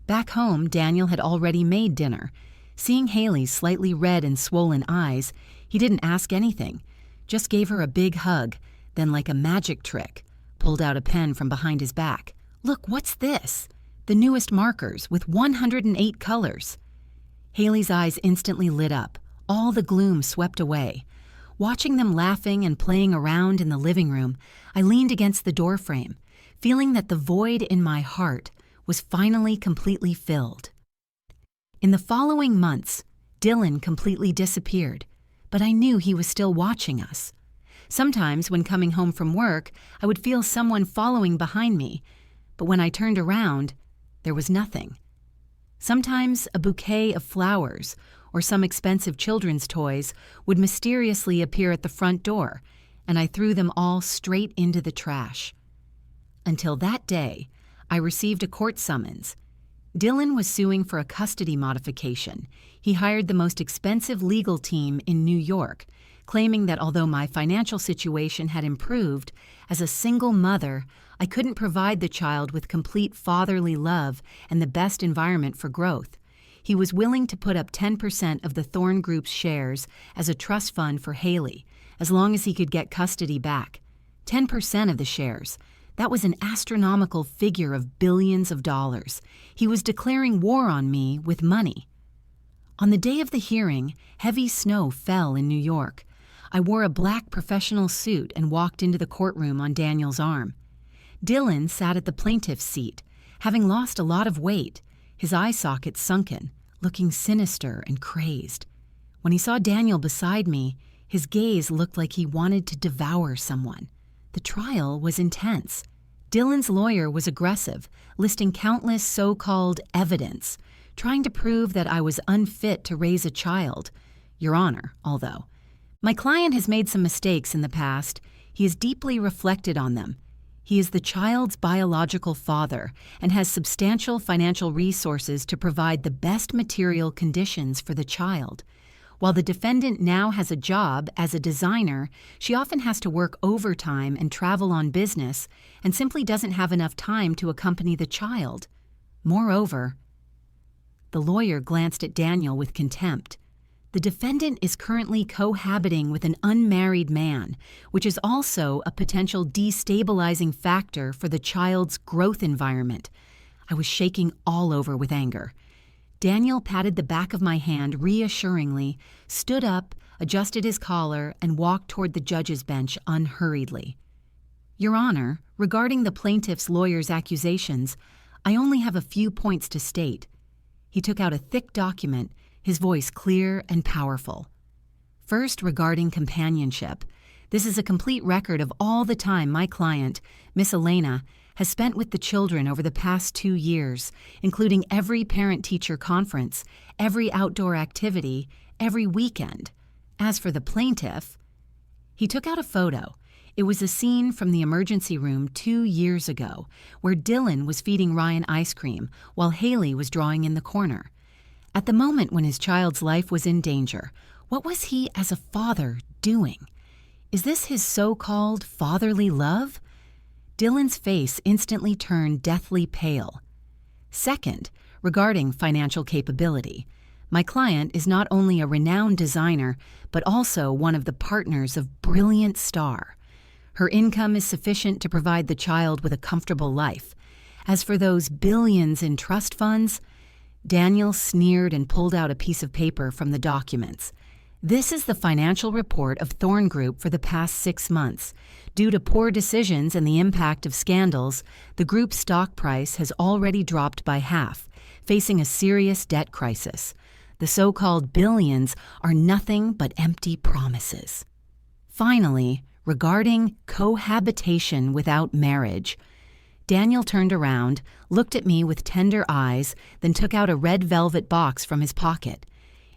Back home, Daniel had already made dinner. Seeing Haley's slightly red and swollen eyes, he didn't ask anything, just gave her a big hug, then like a magic trick, pulled out a pen from behind his back. "Look, what's this?" "The newest markers with 108 colors. Haley's eyes instantly lit up, all the gloom swept away. Watching them laughing and playing around in the living room, I leaned against the doorframe, feeling that the void in my heart was finally completely filled. In the following months, Dylan completely disappeared, but I knew he was still watching us. Sometimes when coming home from work, I would feel someone following behind me, but when I turned around, there was nothing. Sometimes a bouquet of flowers or some expensive children's toys would mysteriously appear at the front door, and I threw them all straight into the trash. Until that day, I received a court summons. Dylan was suing for a custody modification. He hired the most expensive legal team in New York, claiming that although my financial situation had improved, as a single mother, I couldn't provide the child with complete fatherly love and the best environment for growth. He was willing to put up 10% of the Thorn Group's shares as a trust fund for Haley, as long as he could get custody back. 10% of the shares. That was an astronomical figure of billions of dollars. He was declaring war on me with money. On the day of the hearing, heavy snow fell in New York. I wore a black professional suit and walked into the courtroom on Daniel's arm. Dylan sat at the plaintiff's seat, having lost a lot of weight, his eye sockets sunken, looking sinister and crazed. When he saw Daniel beside me, his gaze looked like he wanted to devour someone. The trial was intense. Dylan's lawyer was aggressive, listing countless so-called evidence, trying to prove that I was unfit to raise a child. Your Honor, although. My client has made some mistakes in the past. He has deeply reflected on them. He is the child's biological father and has substantial financial resources to provide the best material conditions for the child. While the defendant now has a job as a designer, she often has to work overtime and travel on business and simply doesn't have enough time to accompany the child. Moreover, the lawyer glanced at Daniel with contempt. The defendant is currently cohabiting with an unmarried man, which is also a potential destabilizing factor for the child's growth environment. I was shaking all over with anger. Daniel patted the back of my hand reassuringly, stood up, adjusted his collar, and walked toward the judge's bench unhurriedly. Your Honor, regarding the plaintiff's lawyer's accusations, I only have a few points to state. He took out a thick document, his voice clear and powerful. First, regarding companionship. This is a complete record of all the time my client, Miss Elena, has spent with the children over the past 2 years, including every parent-teacher conference, every outdoor activity, every weekend. As for the plaintiff, he took out a photo. It was a scene from the emergency room 2 years ago, where Dylan was feeding Ryan ice cream while Haley was drawing in the corner. At the moment when his child's life was in danger, what was he as a father doing? Is this his so-called fatherly love? Dylan's face instantly turned deathly pale. Second, regarding financial capability, my client is not only a renowned designer, but also one of the partners of Brilliant Star. Her income is sufficient to provide the child with a comfortable life. As for those billions in trust funds, Daniel sneered and pulled out a piece of paper from the documents. "This is the financial report of Thorn Group for the past 6 months. Due to poor decisions and the impact of scandals, the group's stock price has already dropped by half, facing a serious debt crisis. The so-called billions are nothing but empty promises." Finally, regarding cohabitation without marriage, Daniel turned around, looked at me with tender eyes, then took out a red velvet box from his pocket.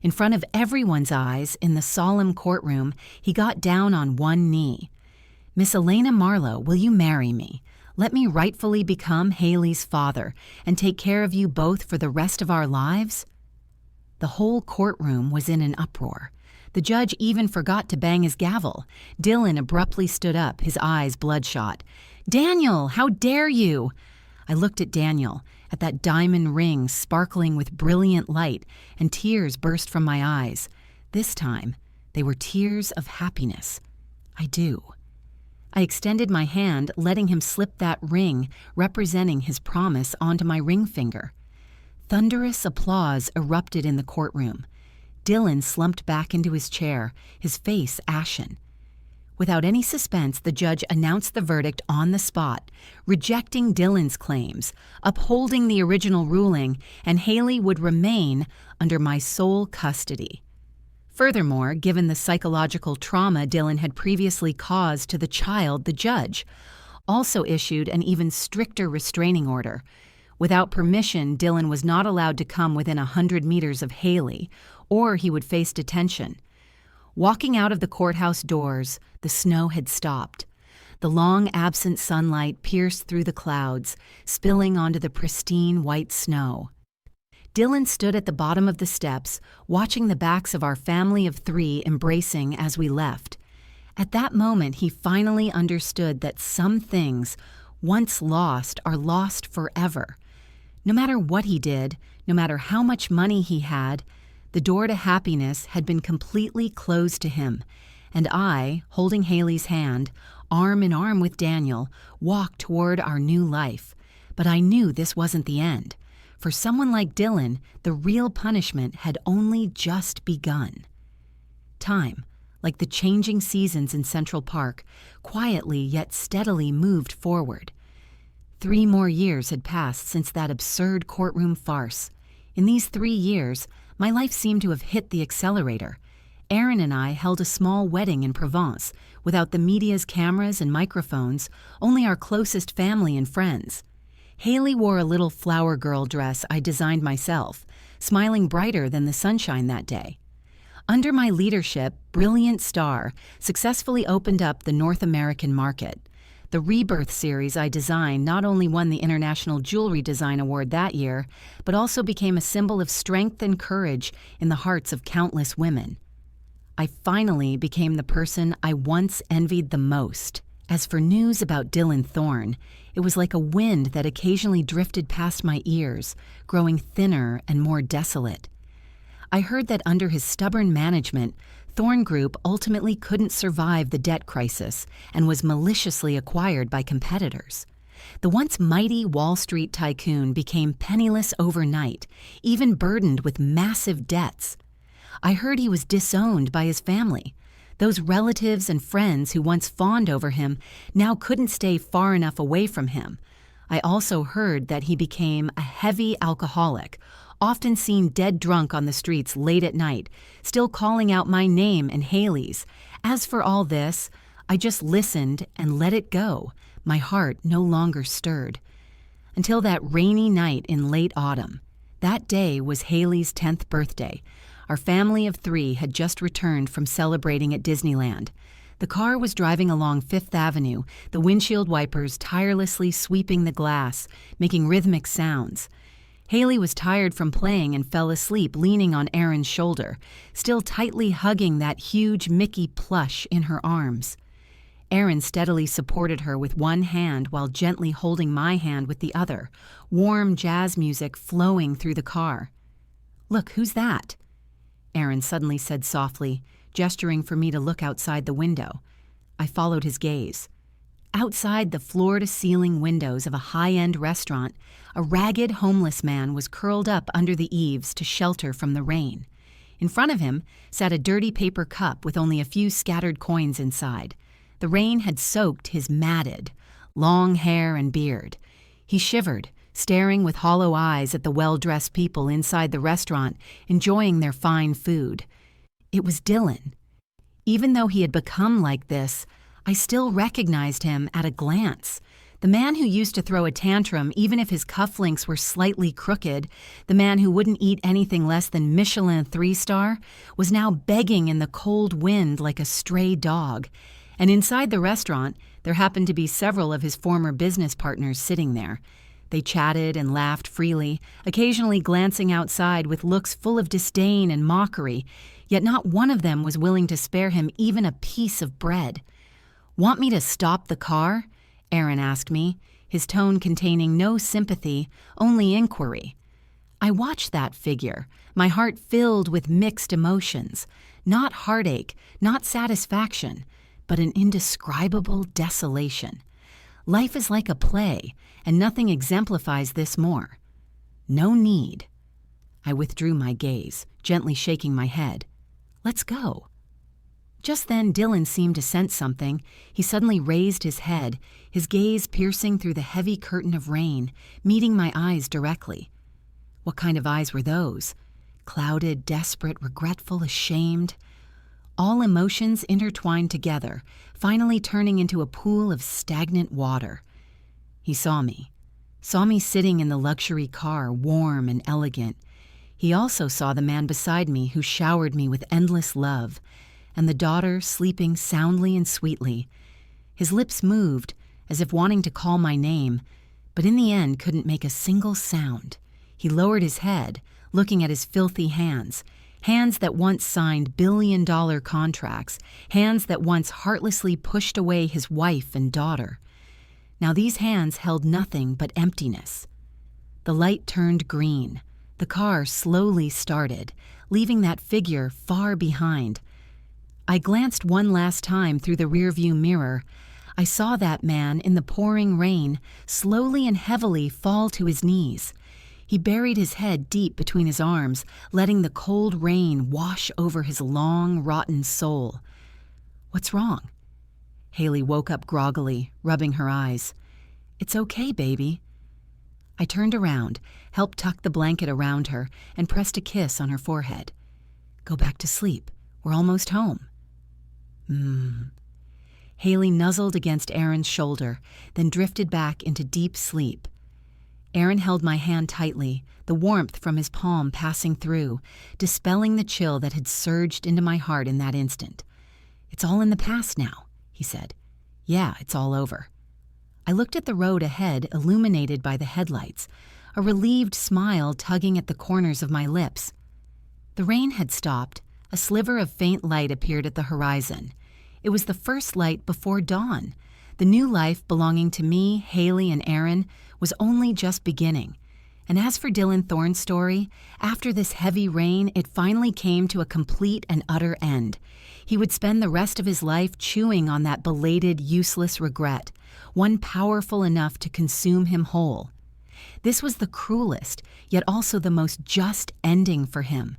In front of everyone's eyes in the solemn courtroom, he got down on one knee. "Miss Elena Marlowe, will you marry me? Let me rightfully become Haley's father and take care of you both for the rest of our lives?" The whole courtroom was in an uproar. The judge even forgot to bang his gavel. Dylan abruptly stood up, his eyes bloodshot. "Daniel, how dare you!" I looked at Daniel, at that diamond ring sparkling with brilliant light, and tears burst from my eyes. This time, they were tears of happiness. "I do." I extended my hand, letting him slip that ring representing his promise onto my ring finger. Thunderous applause erupted in the courtroom. Dylan slumped back into his chair, his face ashen. Without any suspense, the judge announced the verdict on the spot, rejecting Dylan's claims, upholding the original ruling, and Haley would remain under my sole custody. Furthermore, given the psychological trauma Dylan had previously caused to the child, the judge also issued an even stricter restraining order. Without permission, Dylan was not allowed to come within 100 meters of Haley, or he would face detention. Walking out of the courthouse doors, the snow had stopped. The long absent sunlight pierced through the clouds, spilling onto the pristine white snow. Dylan stood at the bottom of the steps, watching the backs of our family of 3 embracing as we left. At that moment, he finally understood that some things, once lost, are lost forever. No matter what he did, no matter how much money he had, the door to happiness had been completely closed to him, and I, holding Haley's hand, arm in arm with Daniel, walked toward our new life. But I knew this wasn't the end. For someone like Dylan, the real punishment had only just begun. Time, like the changing seasons in Central Park, quietly yet steadily moved forward. 3 more years had passed since that absurd courtroom farce. In these 3 years, my life seemed to have hit the accelerator. Aaron and I held a small wedding in Provence, without the media's cameras and microphones, only our closest family and friends. Haley wore a little flower girl dress I designed myself, smiling brighter than the sunshine that day. Under my leadership, Brilliant Star successfully opened up the North American market. The Rebirth series I designed not only won the International Jewelry Design Award that year, but also became a symbol of strength and courage in the hearts of countless women. I finally became the person I once envied the most. As for news about Dylan Thorn, it was like a wind that occasionally drifted past my ears, growing thinner and more desolate. I heard that under his stubborn management, Thorn Group ultimately couldn't survive the debt crisis and was maliciously acquired by competitors. The once mighty Wall Street tycoon became penniless overnight, even burdened with massive debts. I heard he was disowned by his family. Those relatives and friends who once fawned over him now couldn't stay far enough away from him. I also heard that he became a heavy alcoholic, often seen dead drunk on the streets late at night, still calling out my name and Haley's. As for all this, I just listened and let it go. My heart no longer stirred. Until that rainy night in late autumn. That day was Haley's 10th birthday. Our family of 3 had just returned from celebrating at Disneyland. The car was driving along Fifth Avenue, the windshield wipers tirelessly sweeping the glass, making rhythmic sounds. Haley was tired from playing and fell asleep leaning on Aaron's shoulder, still tightly hugging that huge Mickey plush in her arms. Aaron steadily supported her with one hand while gently holding my hand with the other, warm jazz music flowing through the car. "Look, who's that?" Aaron suddenly said softly, gesturing for me to look outside the window. I followed his gaze. Outside the floor-to-ceiling windows of a high-end restaurant, a ragged homeless man was curled up under the eaves to shelter from the rain. In front of him sat a dirty paper cup with only a few scattered coins inside. The rain had soaked his matted, long hair and beard. He shivered, staring with hollow eyes at the well-dressed people inside the restaurant, enjoying their fine food. It was Dylan. Even though he had become like this, I still recognized him at a glance. The man who used to throw a tantrum even if his cufflinks were slightly crooked, the man who wouldn't eat anything less than Michelin 3-star, was now begging in the cold wind like a stray dog. And inside the restaurant, there happened to be several of his former business partners sitting there. They chatted and laughed freely, occasionally glancing outside with looks full of disdain and mockery, yet not one of them was willing to spare him even a piece of bread. "Want me to stop the car?" Aaron asked me, his tone containing no sympathy, only inquiry. I watched that figure, my heart filled with mixed emotions, not heartache, not satisfaction, but an indescribable desolation. Life is like a play, and nothing exemplifies this more. No need. I withdrew my gaze, gently shaking my head. "Let's go." Just then, Dylan seemed to sense something. He suddenly raised his head, his gaze piercing through the heavy curtain of rain, meeting my eyes directly. What kind of eyes were those? Clouded, desperate, regretful, ashamed. All emotions intertwined together, finally turning into a pool of stagnant water. He saw me sitting in the luxury car, warm and elegant. He also saw the man beside me who showered me with endless love, and the daughter sleeping soundly and sweetly. His lips moved, as if wanting to call my name, but in the end couldn't make a single sound. He lowered his head, looking at his filthy hands that once signed billion-dollar contracts, hands that once heartlessly pushed away his wife and daughter. Now these hands held nothing but emptiness. The light turned green. The car slowly started, leaving that figure far behind. I glanced one last time through the rearview mirror. I saw that man in the pouring rain slowly and heavily fall to his knees. He buried his head deep between his arms, letting the cold rain wash over his long, rotten soul. "What's wrong?" Haley woke up groggily, rubbing her eyes. "It's okay, baby." I turned around, helped tuck the blanket around her, and pressed a kiss on her forehead. "Go back to sleep. We're almost home." Haley nuzzled against Aaron's shoulder, then drifted back into deep sleep. Aaron held my hand tightly, the warmth from his palm passing through, dispelling the chill that had surged into my heart in that instant. "It's all in the past now," he said. "Yeah, it's all over." I looked at the road ahead, illuminated by the headlights, a relieved smile tugging at the corners of my lips. The rain had stopped. A sliver of faint light appeared at the horizon. It was the first light before dawn. The new life belonging to me, Haley, and Aaron was only just beginning. And as for Dylan Thorne's story, after this heavy rain, it finally came to a complete and utter end. He would spend the rest of his life chewing on that belated, useless regret, one powerful enough to consume him whole. This was the cruelest, yet also the most just ending for him.